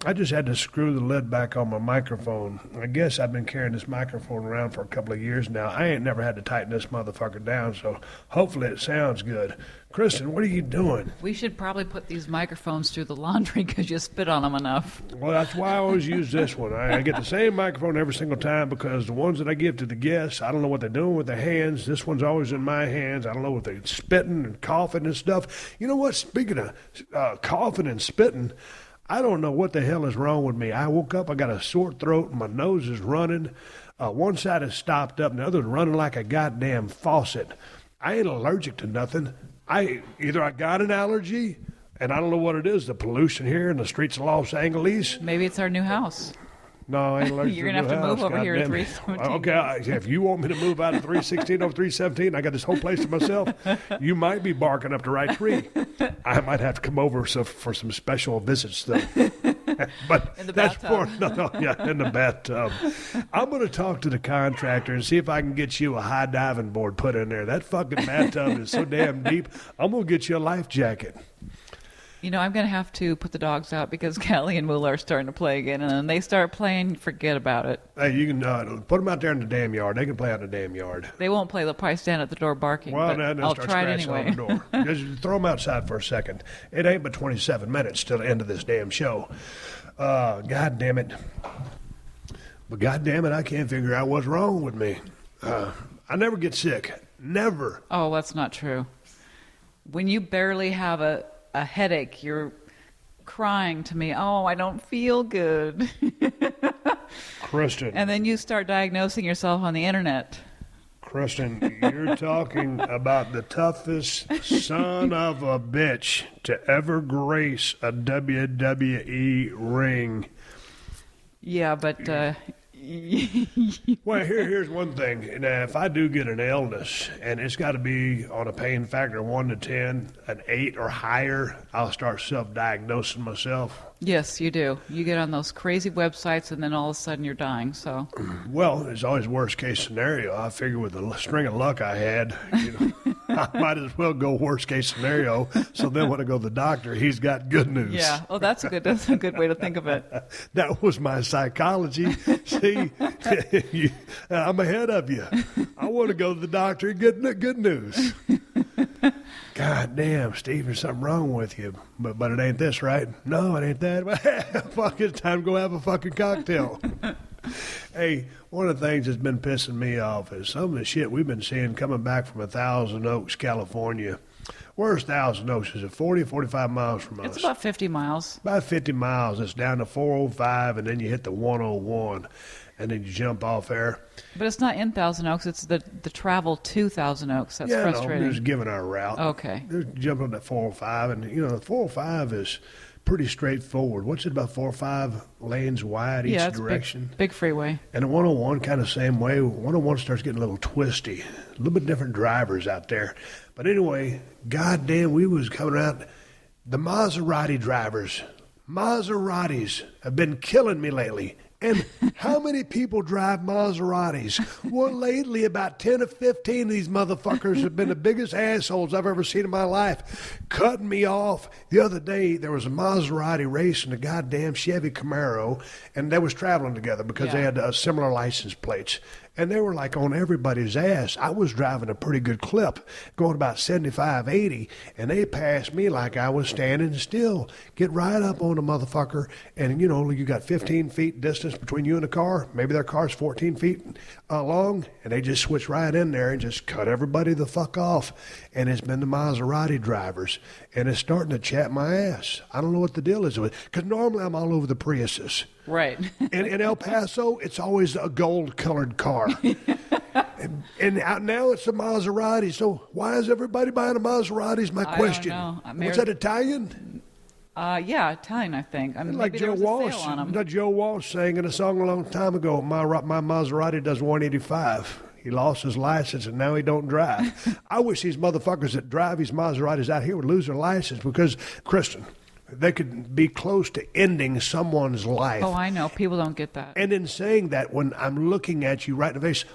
I just had to screw the lid back on my microphone. I guess I've been carrying this microphone around for a couple of years now. I ain't never had to tighten this motherfucker down, so hopefully it sounds good. Kristin, what are you doing? We should probably put these microphones through the laundry because you spit on them enough. Well, that's why I always use this one. I get the same microphone every single time because the ones that I give to the guests, I don't know what they're doing with their hands. This one's always in my hands. I don't know what they're spitting and coughing and stuff. You know what? Speaking of coughing and spitting, I don't know what the hell is wrong with me. I woke up, I got a sore throat, my nose is running. One side is stopped up, and the other is running like a goddamn faucet. I ain't allergic to nothing. Either I got an allergy, and I don't know what it is, the pollution here in the streets of Los Angeles. Maybe it's our new house. No, I ain't allergic You're to going to have to move over God here to damn it. 317. Okay, if you want me to move out of 316 over 317, I got this whole place to myself. You might be barking up the right tree. I might have to come over for some special visits, though. But in the that's bathtub. in the bathtub. I'm going to talk to the contractor and see if I can get you a high diving board put in there. That fucking bathtub is so damn deep. I'm going to get you a life jacket. You know, I'm going to have to put the dogs out because Callie and Moolah are starting to play again. And then they start playing, forget about it. Hey, you can put them out there in the damn yard. They can play out in the damn yard. They won't play. They'll probably stand at the door barking. Well, but then I'll start try it scratching anyway. on the door. Just throw them outside for a second. It ain't but 27 minutes till the end of this damn show. God damn it. But God damn it, I can't figure out what's wrong with me. I never get sick. Never. Oh, that's not true. When you barely have a headache, you're crying to me, oh, I don't feel good. Kristin. And then you start diagnosing yourself on the internet. Kristin, you're talking about the toughest son of a bitch to ever grace a WWE ring. Yeah, but Well, here's one thing. Now, if I do get an illness and it's got to be on a pain factor 1 to 10, an 8 or higher, I'll start self-diagnosing myself. Yes, you do. You get on those crazy websites and then all of a sudden you're dying. So, Well, it's always worst case scenario. I figure with the string of luck I had, I might as well go worst case scenario. So then when I go to the doctor, he's got good news. yeah. Oh, that's a good way to think of it. That was my psychology. See, I'm ahead of you. I want to go to the doctor and get good news. God damn, Steve, there's something wrong with you. But it ain't this, right? No, it ain't that. Fuck, it's time to go have a fucking cocktail. Hey, one of the things that's been pissing me off is some of the shit we've been seeing coming back from Thousand Oaks, California. Where's Thousand Oaks? Is it 40 or 45 miles from us? It's about 50 miles. About 50 miles. It's down to 405, and then you hit the 101, and then you jump off there. But it's not in Thousand Oaks. It's the travel to Thousand Oaks. That's frustrating. No, just giving our route. Okay. They're jumping up at 405, and, the 405 is pretty straightforward. What's it, about 4 or 5 lanes wide each direction? Big freeway. And the 101 kind of same way. 101 starts getting a little twisty. A little bit different drivers out there. But anyway, goddamn, we was coming out. The Maserati drivers, Maseratis have been killing me lately. And how many people drive Maseratis? Well, lately, about 10 or 15 of these motherfuckers have been the biggest assholes I've ever seen in my life, cutting me off. The other day, there was a Maserati racing a goddamn Chevy Camaro, and they was traveling together because they had similar license plates. And they were like on everybody's ass. I was driving a pretty good clip, going about 75, 80, and they passed me like I was standing still. Get right up on the motherfucker, and you got 15 feet distance between you and the car. Maybe their car's 14 feet long, and they just switch right in there and just cut everybody the fuck off. And it's been the Maserati drivers, and it's starting to chat my ass. I don't know what the deal is with it, because normally I'm all over the Priuses. Right. In El Paso, it's always a gold-colored car. and now it's a Maserati. So why is everybody buying a Maserati is my question. I don't know. Was that Italian? Yeah, Italian, I think. I mean, like maybe Joe there was a Walsh. sale on 'em. That Joe Walsh sang in a song a long time ago, my Maserati does 185. He lost his license, and now he don't drive. I wish these motherfuckers that drive these Maseratis out here would lose their license because, Kristin, they could be close to ending someone's life. Oh, I know. People don't get that. And in saying that, when I'm looking at you right in the face,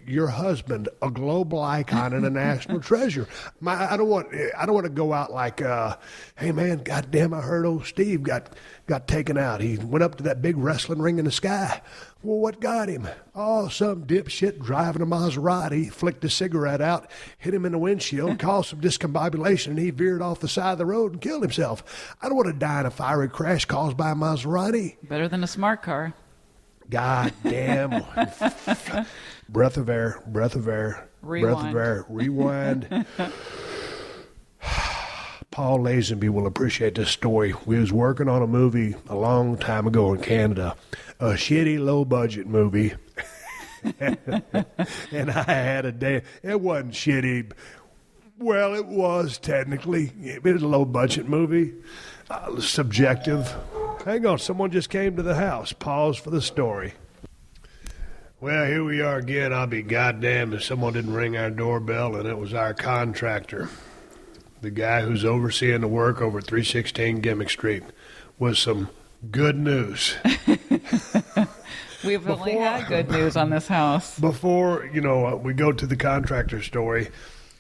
your husband, a global icon and a national treasure. I don't want to go out like, hey man, goddamn, I heard old Steve got taken out. He went up to that big wrestling ring in the sky. Well, what got him? Oh, some dipshit driving a Maserati flicked a cigarette out, hit him in the windshield, caused some discombobulation, and he veered off the side of the road and killed himself. I don't want to die in a fiery crash caused by a Maserati. Better than a smart car. God damn. Breath of air. Rewind. Breath of air. Rewind. Paul Lazenby will appreciate this story. We was working on a movie a long time ago in Canada, a shitty low-budget movie. And I had a day. It wasn't shitty. Well, it was technically. It was a low-budget movie. Subjective. Hang on, someone just came to the house. Pause for the story. Well, here we are again. I'll be goddamn if someone didn't ring our doorbell, and it was our contractor. The guy who's overseeing the work over at 316 Gimmick Street, with some good news. We've only had good news on this house. Before, we go to the contractor story,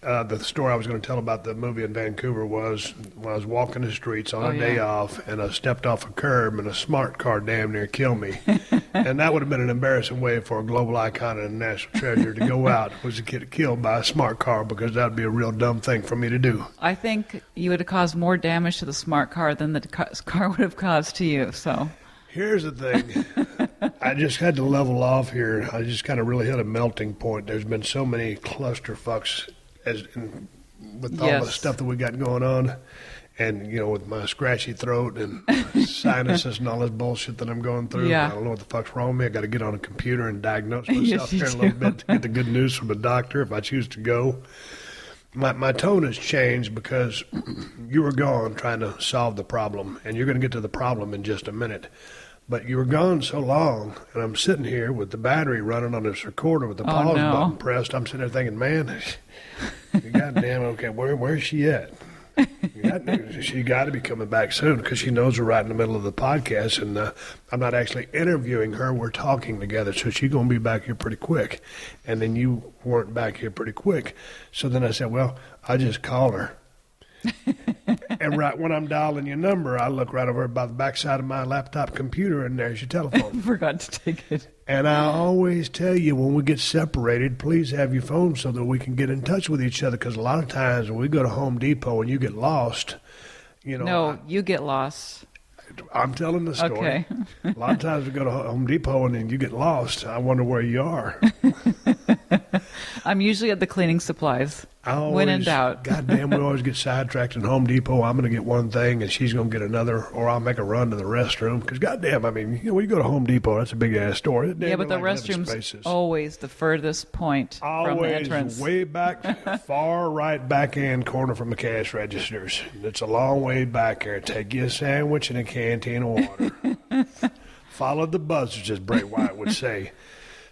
the story I was going to tell about the movie in Vancouver was when I was walking the streets on a day off, and I stepped off a curb, and a smart car damn near killed me. And that would have been an embarrassing way for a global icon and a national treasure to go out, was to get killed by a smart car, because that would be a real dumb thing for me to do. I think you would have caused more damage to the smart car than the car would have caused to you. So here's the thing. I just had to level off here. I just kind of really hit a melting point. There's been so many clusterfucks with all the stuff that we got going on, and with my scratchy throat and sinuses and all this bullshit that I'm going through. I don't know what the fuck's wrong with me. I got to get on a computer and diagnose myself here a little bit to get the good news from a doctor if I choose to go. My tone has changed because you were gone trying to solve the problem, and you're going to get to the problem in just a minute. But you were gone so long, and I'm sitting here with the battery running on this recorder with the pause button pressed. I'm sitting there thinking, man, goddamn, okay, where's she at? She got to be coming back soon because she knows we're right in the middle of the podcast, and I'm not actually interviewing her. We're talking together, so she's going to be back here pretty quick. And then you weren't back here pretty quick. So then I said, well, I'll just call her. And right when I'm dialing your number, I look right over by the backside of my laptop computer, and there's your telephone. Forgot to take it. And I always tell you, when we get separated, please have your phone so that we can get in touch with each other. Because a lot of times when we go to Home Depot and you get lost, No, you get lost. I'm telling the story. Okay. A lot of times we go to Home Depot and then you get lost. I wonder where you are. I'm usually at the cleaning supplies. When in doubt. Goddamn, we always get sidetracked in Home Depot. I'm going to get one thing and she's going to get another, or I'll make a run to the restroom. Because goddamn, I mean, when you go to Home Depot, that's a big ass store. Yeah, but the restroom's always the furthest point from the entrance. Always way back, far right back end corner from the cash registers. It's a long way back there. Take you a sandwich and a canteen of water. Follow the buzzards, as Bray Wyatt would say.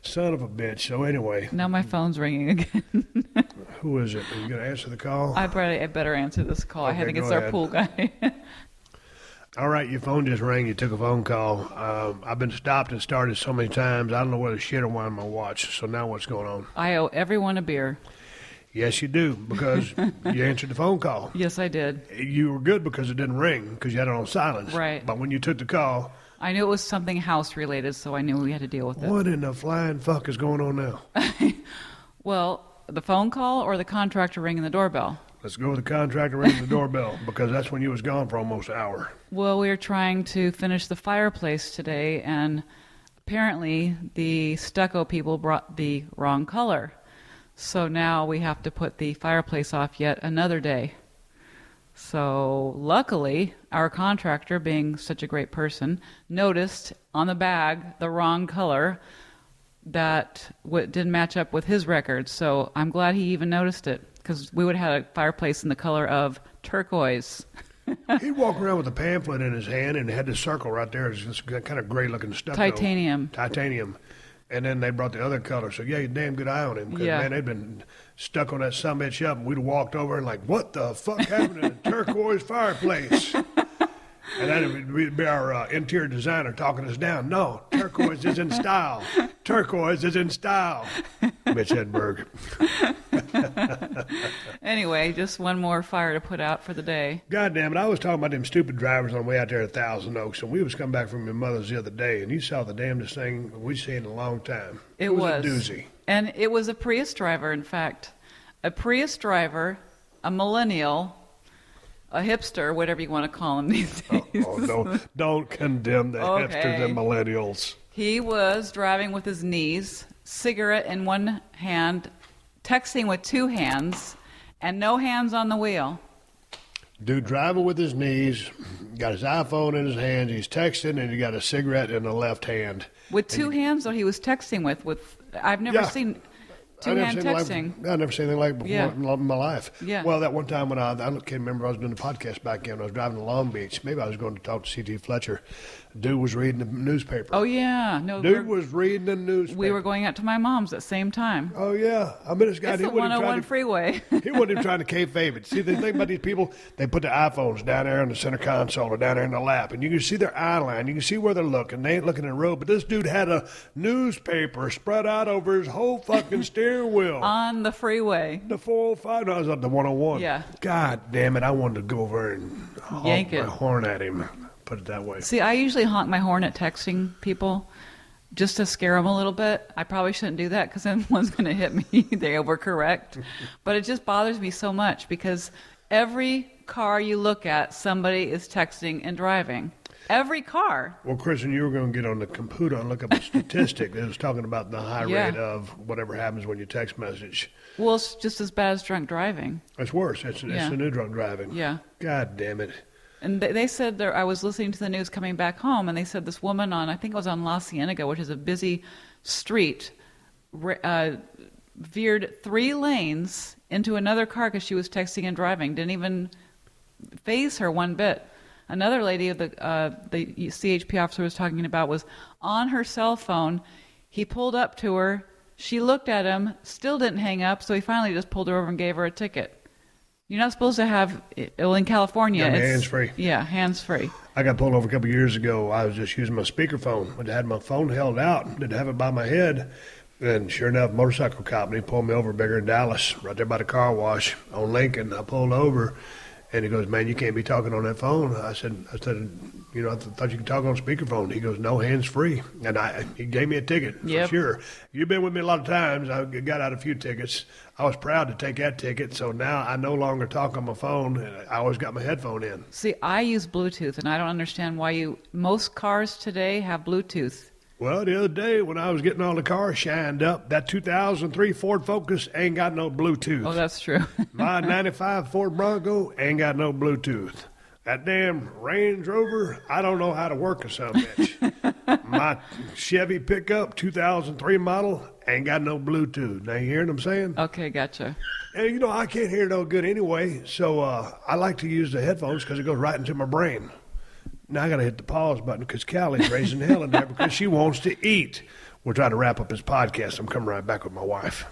Son of a bitch. So anyway. Now my phone's ringing again. Who is it? Are you going to answer the call? I better answer this call. Okay, I think it's our pool guy. All right, your phone just rang. You took a phone call. I've been stopped and started so many times. I don't know whether shit or wine my watch. So now what's going on? I owe everyone a beer. Yes, you do, because you answered the phone call. Yes, I did. You were good because it didn't ring, because you had it on silence. Right. But when you took the call... I knew it was something house-related, so I knew we had to deal with it. What in the flying fuck is going on now? Well, the phone call or the contractor ringing the doorbell? Let's go with the contractor ringing the doorbell, because that's when you was gone for almost an hour. Well, we were trying to finish the fireplace today, and apparently the stucco people brought the wrong color. So now we have to put the fireplace off yet another day. So luckily, our contractor, being such a great person, noticed on the bag the wrong color that didn't match up with his records. So I'm glad he even noticed it, because we would have had a fireplace in the color of turquoise. He'd walk around with a pamphlet in his hand and had this circle right there. It's this kind of gray-looking stucco. Titanium. And then they brought the other color. So, yeah, you damn good eye on him. Because, man, they'd been stuck on that summit up, and we'd have walked over and like, what the fuck happened to the turquoise fireplace? And then we'd be our interior designer talking us down. No, turquoise is in style. Turquoise is in style. Mitch Hedberg. Anyway, just one more fire to put out for the day. God damn it. I was talking about them stupid drivers on the way out there at Thousand Oaks, and we was coming back from your mother's the other day, and you saw the damnedest thing we'd seen in a long time. It was a doozy. And it was a Prius driver, in fact. A Prius driver, a millennial, a hipster, whatever you want to call him these days. Don't condemn the hipsters and millennials. He was driving with his knees, cigarette in one hand, texting with two hands, and no hands on the wheel. Dude driving with his knees, got his iPhone in his hand, he's texting, and he got a cigarette in the left hand. With two hands, though, he was texting with I've never seen two-hand texting. I've never seen anything like it before in my life. Yeah. Well, that one time when I can't remember, I was doing the podcast back then. I was driving to Long Beach. Maybe I was going to talk to C.T. Fletcher. Dude was reading the newspaper. Oh, yeah. No, Dude was reading the newspaper. We were going out to my mom's at the same time. Oh, yeah. I mean, this guy... It's the 101 freeway. He wasn't even trying to KayFabe it. See, the thing about these people, they put their iPhones down there on the center console or down there in the lap, and you can see their eye line. You can see where they're looking. They ain't looking at the road. But this dude had a newspaper spread out over his whole fucking steering wheel. On the freeway. The 405. No, I was on the 101. Yeah. God damn it. I wanted to go over and honk my horn at him. Put it that way. See, I usually honk my horn at texting people just to scare them a little bit. I probably shouldn't do that because then one's going to hit me. They overcorrect. But it just bothers me so much because every car you look at, somebody is texting and driving. Every car. Well, Kristin, you were going to get on the computer and look up a statistic that was talking about the high rate of whatever happens when you text message. Well, it's just as bad as drunk driving. It's worse. It's the new drunk driving. Yeah. God damn it. And they said I was listening to the news coming back home, and they said this woman I think it was on La Cienega, which is a busy street, veered 3 lanes into another car because she was texting and driving. Didn't even faze her one bit. Another lady, the CHP officer was talking about, was on her cell phone. He pulled up to her. She looked at him, still didn't hang up, so he finally just pulled her over and gave her a ticket. You're not supposed to have, well, in California, Yeah, it's hands-free. Yeah, hands-free. I got pulled over a couple of years ago. I was just using my speakerphone. I had my phone held out, didn't have it by my head. And sure enough, motorcycle cop, and he pulled me over bigger in Dallas, right there by the car wash on Lincoln. I pulled over, and he goes, "Man, you can't be talking on that phone." I said, I thought you could talk on speakerphone. He goes, "No, hands free." And he gave me a ticket for sure. You've been with me a lot of times. I got out a few tickets. I was proud to take that ticket. So now I no longer talk on my phone. And I always got my headphone in. See, I use Bluetooth, and I don't understand why most cars today have Bluetooth. Well, the other day when I was getting all the cars shined up, that 2003 Ford Focus ain't got no Bluetooth. Oh, that's true. My 95 Ford Bronco ain't got no Bluetooth. That damn Range Rover, I don't know how to work a son of a bitch. My Chevy pickup, 2003 model, ain't got no Bluetooth. Now, you hearing what I'm saying? Okay, gotcha. And, I can't hear no good anyway, so I like to use the headphones because it goes right into my brain. Now I got to hit the pause button because Callie's raising hell in there because she wants to eat. We're trying to wrap up this podcast. I'm coming right back with my wife.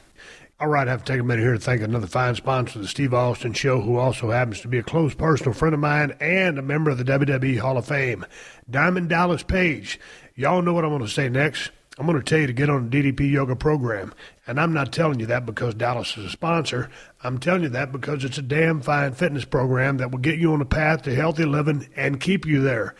All right, I have to take a minute here to thank another fine sponsor of the Steve Austin Show, who also happens to be a close personal friend of mine and a member of the WWE Hall of Fame, Diamond Dallas Page. Y'all know what I'm going to say next. I'm going to tell you to get on the DDP Yoga program. And I'm not telling you that because Dallas is a sponsor. I'm telling you that because it's a damn fine fitness program that will get you on the path to healthy living and keep you there.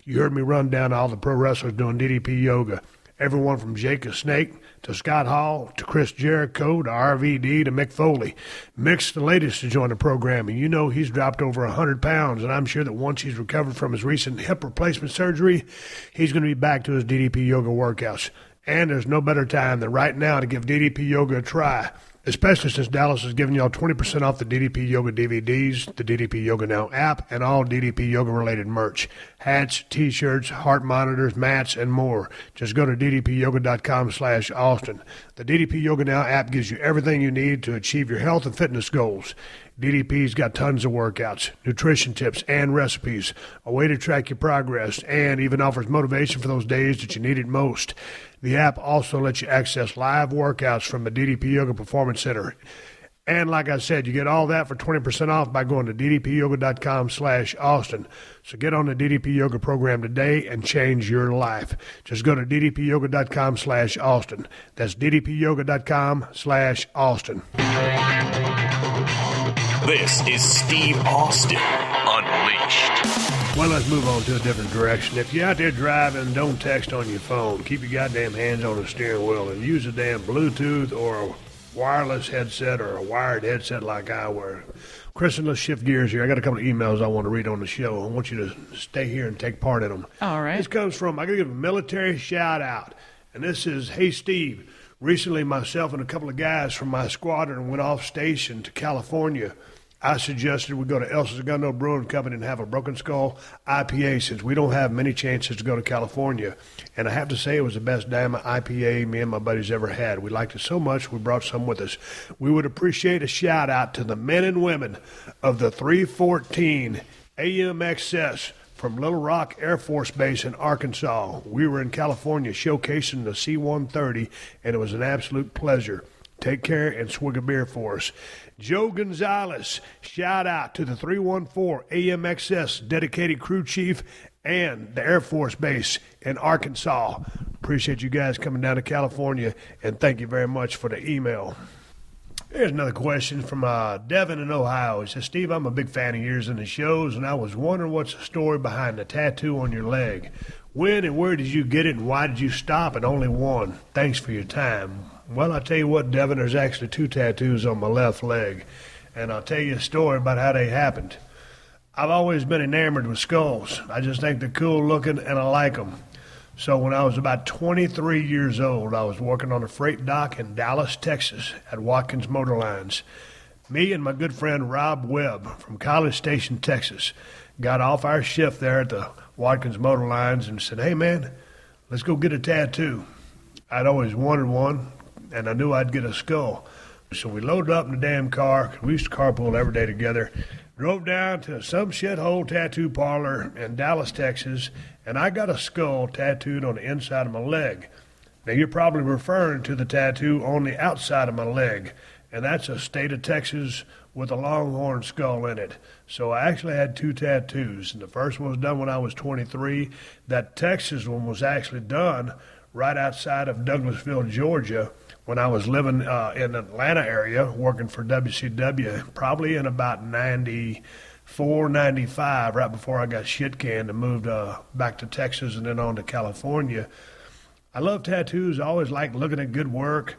You heard me run down all the pro wrestlers doing DDP Yoga. Everyone from Jake the Snake to Scott Hall to Chris Jericho to RVD to Mick Foley. Mick's the latest to join the program, and he's dropped over 100 pounds, and I'm sure that once he's recovered from his recent hip replacement surgery, he's going to be back to his DDP Yoga workouts. And there's no better time than right now to give DDP Yoga a try, especially since Dallas is giving y'all 20% off the DDP Yoga DVDs, the DDP Yoga Now app, and all DDP Yoga-related merch. Hats, T-shirts, heart monitors, mats, and more. Just go to ddpyoga.com/Austin. The DDP Yoga Now app gives you everything you need to achieve your health and fitness goals. DDP's got tons of workouts, nutrition tips, and recipes, a way to track your progress, and even offers motivation for those days that you need it most. The app also lets you access live workouts from the DDP Yoga Performance Center. And like I said, you get all that for 20% off by going to ddpyoga.com/Austin. So get on the DDP Yoga program today and change your life. Just go to ddpyoga.com/Austin. That's ddpyoga.com/Austin. This is Steve Austin Unleashed. Well, let's move on to a different direction. If you're out there driving, don't text on your phone. Keep your goddamn hands on the steering wheel and use a damn Bluetooth or a wireless headset or a wired headset like I wear. Kristin, let's shift gears here. I got a couple of emails I want to read on the show. I want you to stay here and take part in them. All right. This comes from, I got to give a military shout out. And this is, "Hey, Steve, recently myself and a couple of guys from my squadron went off station to California. I suggested we go to El Segundo Brewing Company and have a Broken Skull IPA since we don't have many chances to go to California. And I have to say it was the best damn IPA me and my buddies ever had. We liked it so much we brought some with us. We would appreciate a shout out to the men and women of the 314 AMXS from Little Rock Air Force Base in Arkansas. We were in California showcasing the C-130, and it was an absolute pleasure. Take care and swig a beer for us. Joe Gonzalez, shout out to the 314 AMXS dedicated crew chief and the Air Force Base in Arkansas. Appreciate you guys coming down to California, and thank you very much for the email." Here's another question from Devin in Ohio. He says, "Steve, I'm a big fan of yours in the shows, and I was wondering what's the story behind the tattoo on your leg. When and where did you get it, and why did you stop at only one? Thanks for your time." Well, I'll tell you what, Devin, there's actually two tattoos on my left leg, and I'll tell you a story about how they happened. I've always been enamored with skulls. I just think they're cool looking, and I like them. So when I was about 23 years old, I was working on a freight dock in Dallas, Texas at Watkins Motor Lines. Me and my good friend Rob Webb from College Station, Texas, got off our shift there at the Watkins Motor Lines and said, "Hey, man, let's go get a tattoo." I'd always wanted one, and I knew I'd get a skull. So we loaded up in the damn car. We used to carpool every day together. Drove down to some shithole tattoo parlor in Dallas, Texas, and I got a skull tattooed on the inside of my leg. Now, you're probably referring to the tattoo on the outside of my leg, and that's a state of Texas with a longhorn skull in it. So I actually had 2 tattoos, and the first one was done when I was 23. That Texas one was actually done right outside of Douglasville, Georgia, when I was living in the Atlanta area working for WCW, probably in about 94, 95, right before I got shit canned and moved back to Texas and then on to California. I love tattoos. I always liked looking at good work.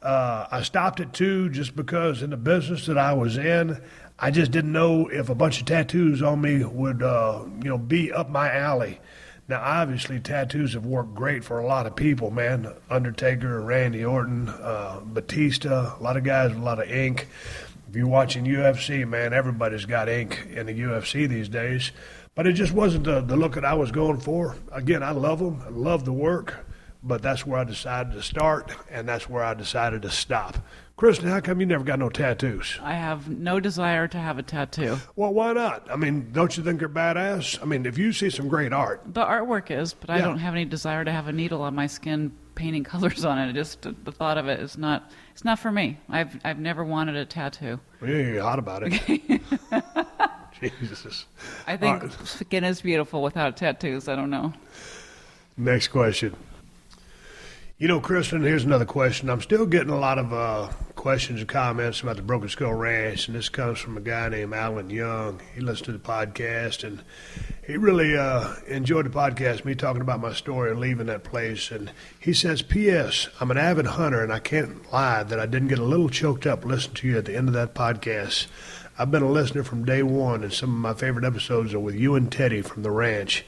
I stopped at 2 just because in the business that I was in, I just didn't know if a bunch of tattoos on me would, be up my alley. Now, obviously, tattoos have worked great for a lot of people, man. Undertaker, Randy Orton, Batista, a lot of guys with a lot of ink. If you're watching UFC, man, everybody's got ink in the UFC these days. But it just wasn't the look that I was going for. Again, I love them. I love the work. But that's where I decided to start, and that's where I decided to stop. Kristin, how come you never got no tattoos? I have no desire to have a tattoo. Well, why not? I mean, don't you think they're badass? I mean, if you see some great art. The artwork is, but I don't have any desire to have a needle on my skin painting colors on it. Just the thought of it is not. It's not for me. I've never wanted a tattoo. Well, you're hot about it. Jesus. I think skin is beautiful without tattoos. I don't know. Next question. You know, Kristin, here's another question. I'm still getting a lot of questions and comments about the Broken Skull Ranch, and this comes from a guy named Alan Young. He listens to the podcast, and he really enjoyed the podcast, me talking about my story of leaving that place. And he says, P.S., I'm an avid hunter, and I can't lie that I didn't get a little choked up listening to you at the end of that podcast. I've been a listener from day one, and some of my favorite episodes are with you and Teddy from the ranch.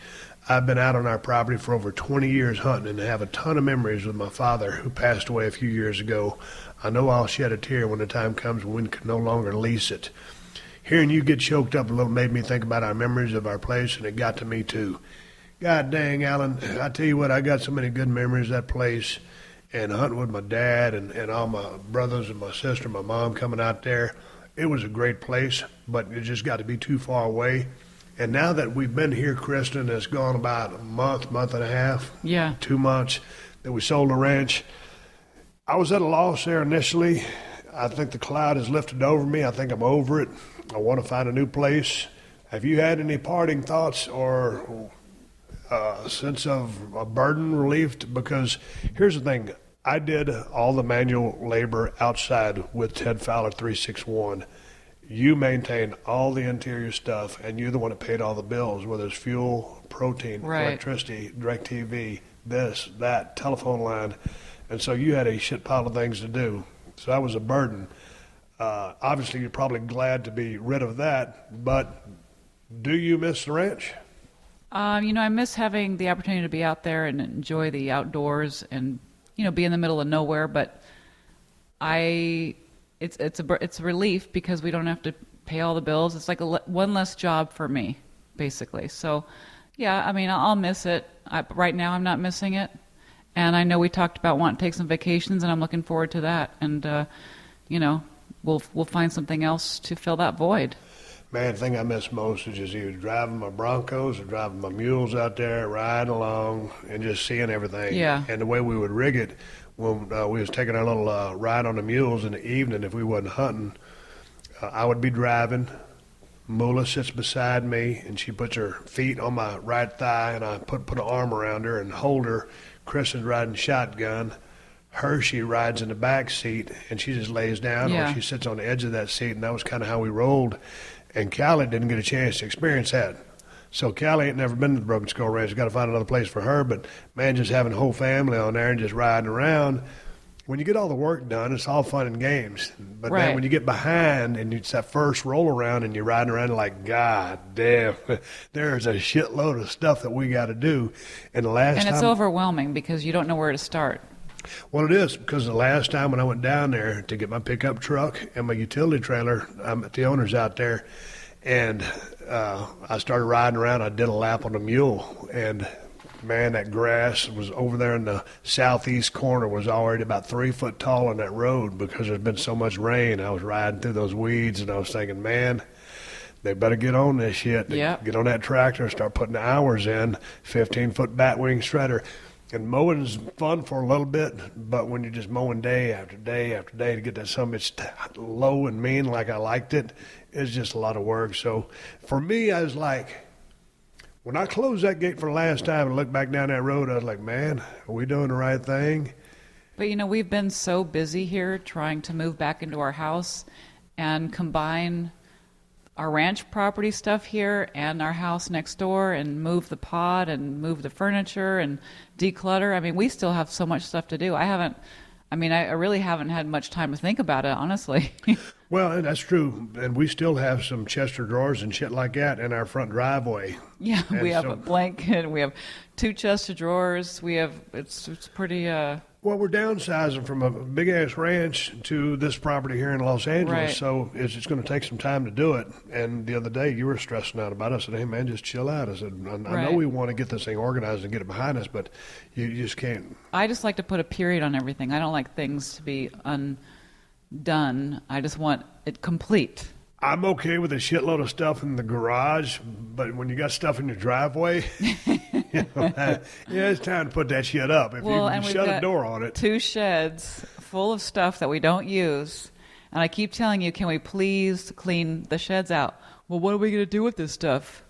I've been out on our property for over 20 years hunting and have a ton of memories with my father, who passed away a few years ago. I know I'll shed a tear when the time comes when we can no longer lease it. Hearing you get choked up a little made me think about our memories of our place, and it got to me too. God dang, Alan, I tell you what, I got so many good memories of that place, and hunting with my dad and all my brothers and my sister, my mom coming out there. It was a great place, but it just got to be too far away. And now that we've been here, Kristin, it's gone about a month and a half, 2 months that we sold the ranch. I was at a loss there initially. I think the cloud has lifted over me. I think I'm over it. I want to find a new place. Have you had any parting thoughts or a sense of a burden relieved? Because here's the thing. I did all the manual labor outside with Ted Fowler 361. You maintain all the interior stuff, and you're the one that paid all the bills, whether it's fuel, protein, electricity, DirecTV, this, that, telephone line. And so you had a shit pile of things to do. So that was a burden. Obviously, you're probably glad to be rid of that, but do you miss the ranch? I miss having the opportunity to be out there and enjoy the outdoors and, be in the middle of nowhere, but it's a relief because we don't have to pay all the bills. It's like one less job for me, basically. So, yeah, I'll miss it. Right now, I'm not missing it, and I know we talked about wanting to take some vacations, and I'm looking forward to that. And we'll find something else to fill that void. Man, the thing I miss most is just either driving my Broncos or driving my mules out there, riding along, and just seeing everything. Yeah. And the way we would rig it when we was taking our little ride on the mules in the evening, if we wasn't hunting, I would be driving. Mula sits beside me, and she puts her feet on my right thigh, and I put an arm around her and hold her. Kristin's riding shotgun. Hershey rides in the back seat, and she just lays down, or she sits on the edge of that seat, and that was kind of how we rolled. And Callie didn't get a chance to experience that. So Callie ain't never been to the Broken Skull Ranch. Got to find another place for her. But, man, just having the whole family on there and just riding around, when you get all the work done, it's all fun and games. But then when you get behind and it's that first roll around and you're riding around like, God damn, there's a shitload of stuff that we got to do. And it's overwhelming because you don't know where to start. Well, it is, because the last time when I went down there to get my pickup truck and my utility trailer, I'm at the owner's out there, and I started riding around. I did a lap on the mule, and man, that grass was over there in the southeast corner was already about 3 foot tall on that road because there's been so much rain. I was riding through those weeds, and I was thinking, man, they better get on this shit. Yep. Get on that tractor and start putting the hours in, 15-foot batwing shredder. And mowing's fun for a little bit, but when you're just mowing day after day after day to get that some bitch low and mean like I liked it, it's just a lot of work. So for me, I was like, when I closed that gate for the last time and looked back down that road, I was like, man, are we doing the right thing? But, you know, we've been so busy here trying to move back into our house and combine our ranch property stuff here and our house next door and move the pod and move the furniture and declutter. I mean, we still have so much stuff to do. I really haven't had much time to think about it, honestly. Well, and that's true. And we still have some Chester drawers and shit like that in our front driveway. Yeah, and we have a blanket. We have 2 chests of drawers. We have, it's pretty, Well, we're downsizing from a big-ass ranch to this property here in Los Angeles, Right. so it's going to take some time to do it. And the other day, you were stressing out about it. I said, hey, man, just chill out. I said, I know Right. we want to get this thing organized and get it behind us, but you just can't. I just like to put a period on everything. I don't like things to be undone. I just want it complete. I'm okay with a shitload of stuff in the garage, but when you got stuff in your driveway, it's time to put that shit up. If Well, you and we've shut a got door on it. 2 sheds full of stuff that we don't use. And I keep telling you, can we please clean the sheds out? Well, what are we going to do with this stuff?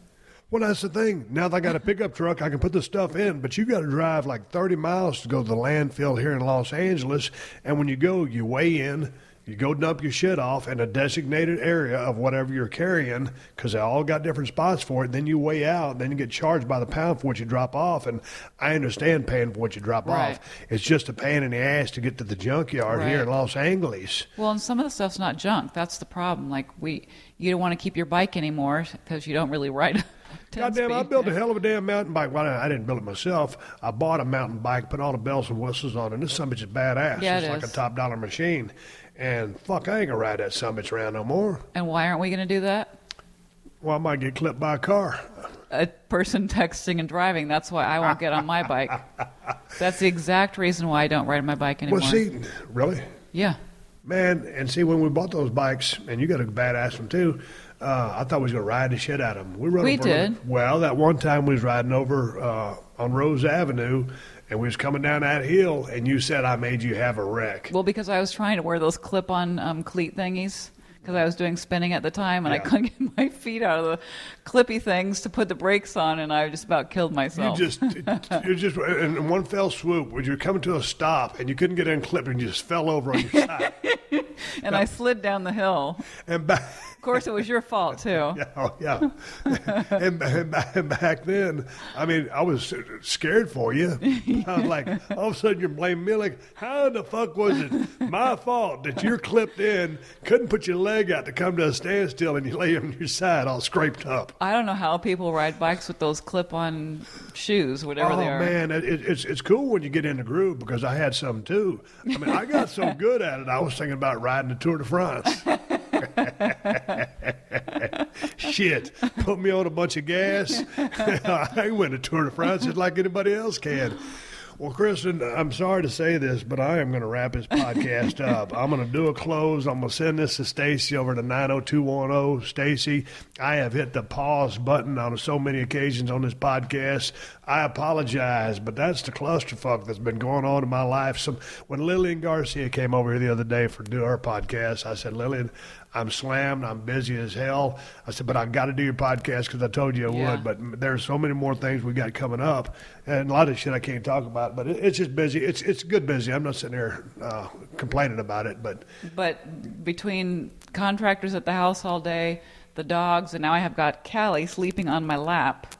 Well, that's the thing. Now that I got a pickup truck, I can put the stuff in, but you got to drive like 30 miles to go to the landfill here in Los Angeles. And when you go, you weigh in. You go dump your shit off in a designated area of whatever you're carrying because they all got different spots for it. Then you weigh out. Then you get charged by the pound for what you drop off. And I understand paying for what you drop Right. off. It's just a pain in the ass to get to the junkyard here Right. in Los Angeles. Well, and some of the stuff's not junk. That's the problem. Like, you don't want to keep your bike anymore because you don't really ride. Goddamn, I built a hell of a damn mountain bike. Well, I didn't build it myself. I bought a mountain bike, put all the bells and whistles on it, and this summit is badass. Yeah, it's it like is. a top dollar machine. And fuck, I ain't gonna ride that summit around no more. And why aren't we going to do that? Well, I might get clipped by a car. A person texting and driving. That's why I won't get on my bike. That's the exact reason why I don't ride my bike anymore. Well, see, really? Yeah. Man, and see, when we bought those bikes, and you got a badass one too, I thought we was going to ride the shit out of them. We did. Well, that one time we was riding over on Rose Avenue, and we was coming down that hill, and you said I made you have a wreck. Well, because I was trying to wear those clip-on cleat thingies because I was doing spinning at the time, and I Yeah. couldn't get my feet out of the clippy things to put the brakes on, and I just about killed myself. You just in one fell swoop, when you were coming to a stop, and you couldn't get unclipped, and you just fell over on your side. And I slid down the hill. And back. Of course, it was your fault, too. Yeah. and back then, I mean, I was scared for you. I was like, all of a sudden you're blaming me. Like, how in the fuck was it my fault that you're clipped in, couldn't put your leg out to come to a standstill, and you lay on your side all scraped up? I don't know how people ride bikes with those clip-on shoes, whatever they Oh, are. man, it's cool when you get in the groove because I had some, too. I mean, I got so good at it, I was thinking about riding the Tour de France. Shit, put me on a bunch of gas. I can win the Tour de France just like anybody else can. Well, Kristin, I'm sorry to say this, but I am going to wrap this podcast up. I'm going to do a close. I'm going to send this to Stacy over to 90210. Stacy, I have hit the pause button on so many occasions on this podcast. I apologize, but that's the clusterfuck that's been going on in my life. When Lillian Garcia came over here the other day for do her podcast, I said, Lillian, I'm slammed. I'm busy as hell. I said, but I got to do your podcast because I told you I Yeah. would. But there's so many more things we got coming up, and a lot of shit I can't talk about. But it's just busy. It's good busy. I'm not sitting there complaining about it. But between contractors at the house all day, the dogs, and now I have got Callie sleeping on my lap.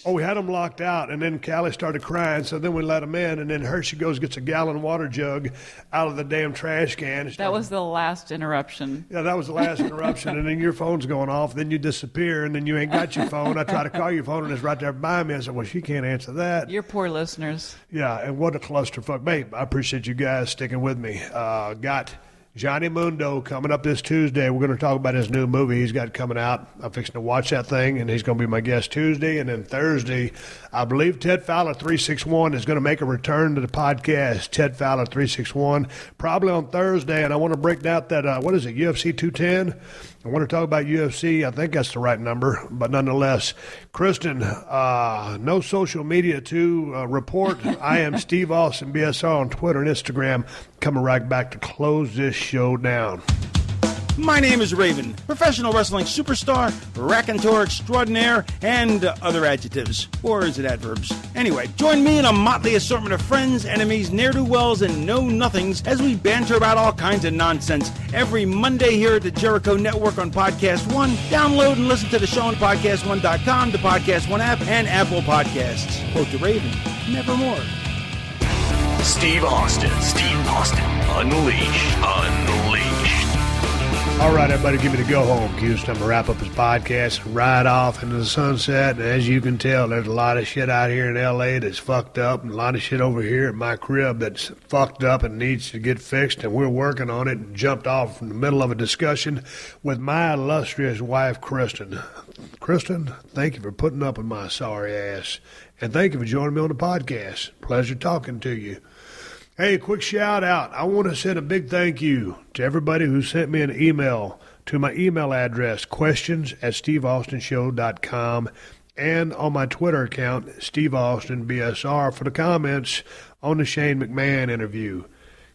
Oh, we had them locked out, and then Callie started crying, so then we let them in, and then Hershey goes gets a gallon water jug out of the damn trash can. That was the last interruption. Yeah, that was the last interruption, and then your phone's going off, then you disappear, and then you ain't got your phone. I try to call your phone, and it's right there by me. I said, well, she can't answer that. Your poor listeners. Yeah, and what a clusterfuck. Babe, I appreciate you guys sticking with me. Got Johnny Mundo coming up this Tuesday. We're going to talk about his new movie he's got coming out. I'm fixing to watch that thing, and he's going to be my guest Tuesday. And then Thursday, I believe Ted Fowler 361 is going to make a return to the podcast. Ted Fowler 361, probably on Thursday. And I want to break down that, what is it, UFC 210? I want to talk about UFC. I think that's the right number. But nonetheless, Kristin, no social media to report. I am Steve Austin, BSR on Twitter and Instagram. Coming right back to close this show down. My name is Raven, professional wrestling superstar, raconteur extraordinaire, and other adjectives. Or is it adverbs? Anyway, join me in a motley assortment of friends, enemies, ne'er-do-wells, and know-nothings as we banter about all kinds of nonsense every Monday here at the Jericho Network on Podcast One. Download and listen to the show on PodcastOne.com, the Podcast One app, and Apple Podcasts. Quote to Raven, nevermore. Steve Austin, Unleashed. All right, everybody, give me the go home cue. It's time to wrap up his podcast and ride off into the sunset. And as you can tell, there's a lot of shit out here in L.A. that's fucked up, and a lot of shit over here at my crib that's fucked up and needs to get fixed. And we're working on it, and jumped off from the middle of a discussion with my illustrious wife, Kristin. Kristin, thank you for putting up with my sorry ass. And thank you for joining me on the podcast. Pleasure talking to you. Hey, quick shout out. I want to send a big thank you to everybody who sent me an email to my email address, questions@steveaustinshow.com, and on my Twitter account, SteveAustinBSR, for the comments on the Shane McMahon interview.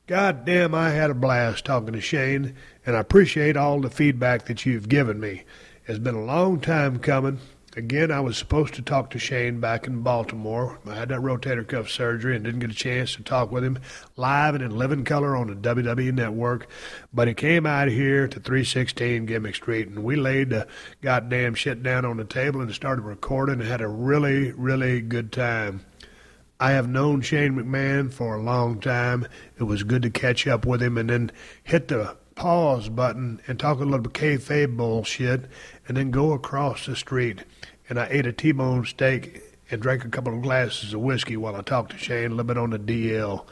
God damn, I had a blast talking to Shane, and I appreciate all the feedback that you've given me. It's been a long time coming. Again, I was supposed to talk to Shane back in Baltimore. I had that rotator cuff surgery and didn't get a chance to talk with him live and in living color on the WWE Network. But he came out here to 316 Gimmick Street, and we laid the goddamn shit down on the table and started recording and had a really, really good time. I have known Shane McMahon for a long time. It was good to catch up with him and then hit the pause button and talk a little bit KayFabe bullshit and then go across the street. And I ate a T-bone steak and drank a couple of glasses of whiskey while I talked to Shane a little bit on the DL.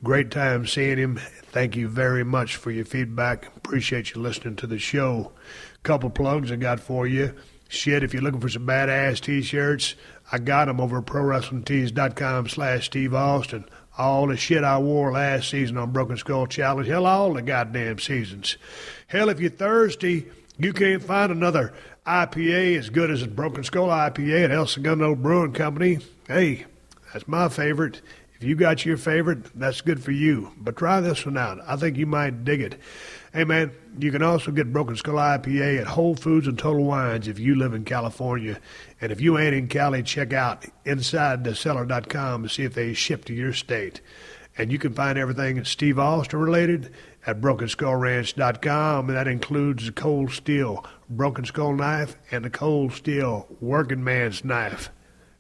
Great time seeing him. Thank you very much for your feedback. Appreciate you listening to the show. Couple plugs I got for you. Shit, if you're looking for some badass T-shirts, I got them over at ProWrestlingTees.com/Steve Austin. All the shit I wore last season on Broken Skull Challenge. Hell, all the goddamn seasons. Hell, if you're thirsty, you can't find another IPA as good as a Broken Skull IPA at El Segundo Brewing Company. Hey, that's my favorite. If you got your favorite, that's good for you. But try this one out. I think you might dig it. Hey, man, you can also get Broken Skull IPA at Whole Foods and Total Wines if you live in California. And if you ain't in Cali, check out InsideTheCellar.com to see if they ship to your state. And you can find everything Steve Austin related at BrokenSkullRanch.com, and that includes the Cold Steel Broken Skull knife and the Cold Steel Working Man's knife,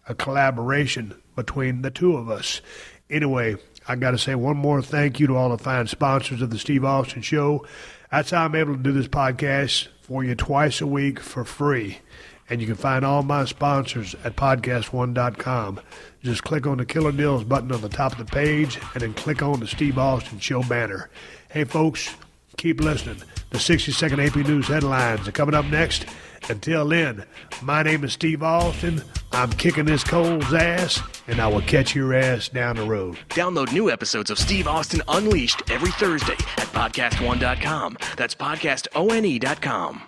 a collaboration between the two of us. Anyway, I got to say one more thank you to all the fine sponsors of the Steve Austin Show. That's how I'm able to do this podcast for you twice a week for free. And you can find all my sponsors at PodcastOne.com. Just click on the Killer Deals button on the top of the page and then click on the Steve Austin Show banner. Hey, folks, keep listening. The 60-second AP News headlines are coming up next. Until then, my name is Steve Austin. I'm kicking this Cole's ass, and I will catch your ass down the road. Download new episodes of Steve Austin Unleashed every Thursday at PodcastOne.com. That's PodcastOne.com.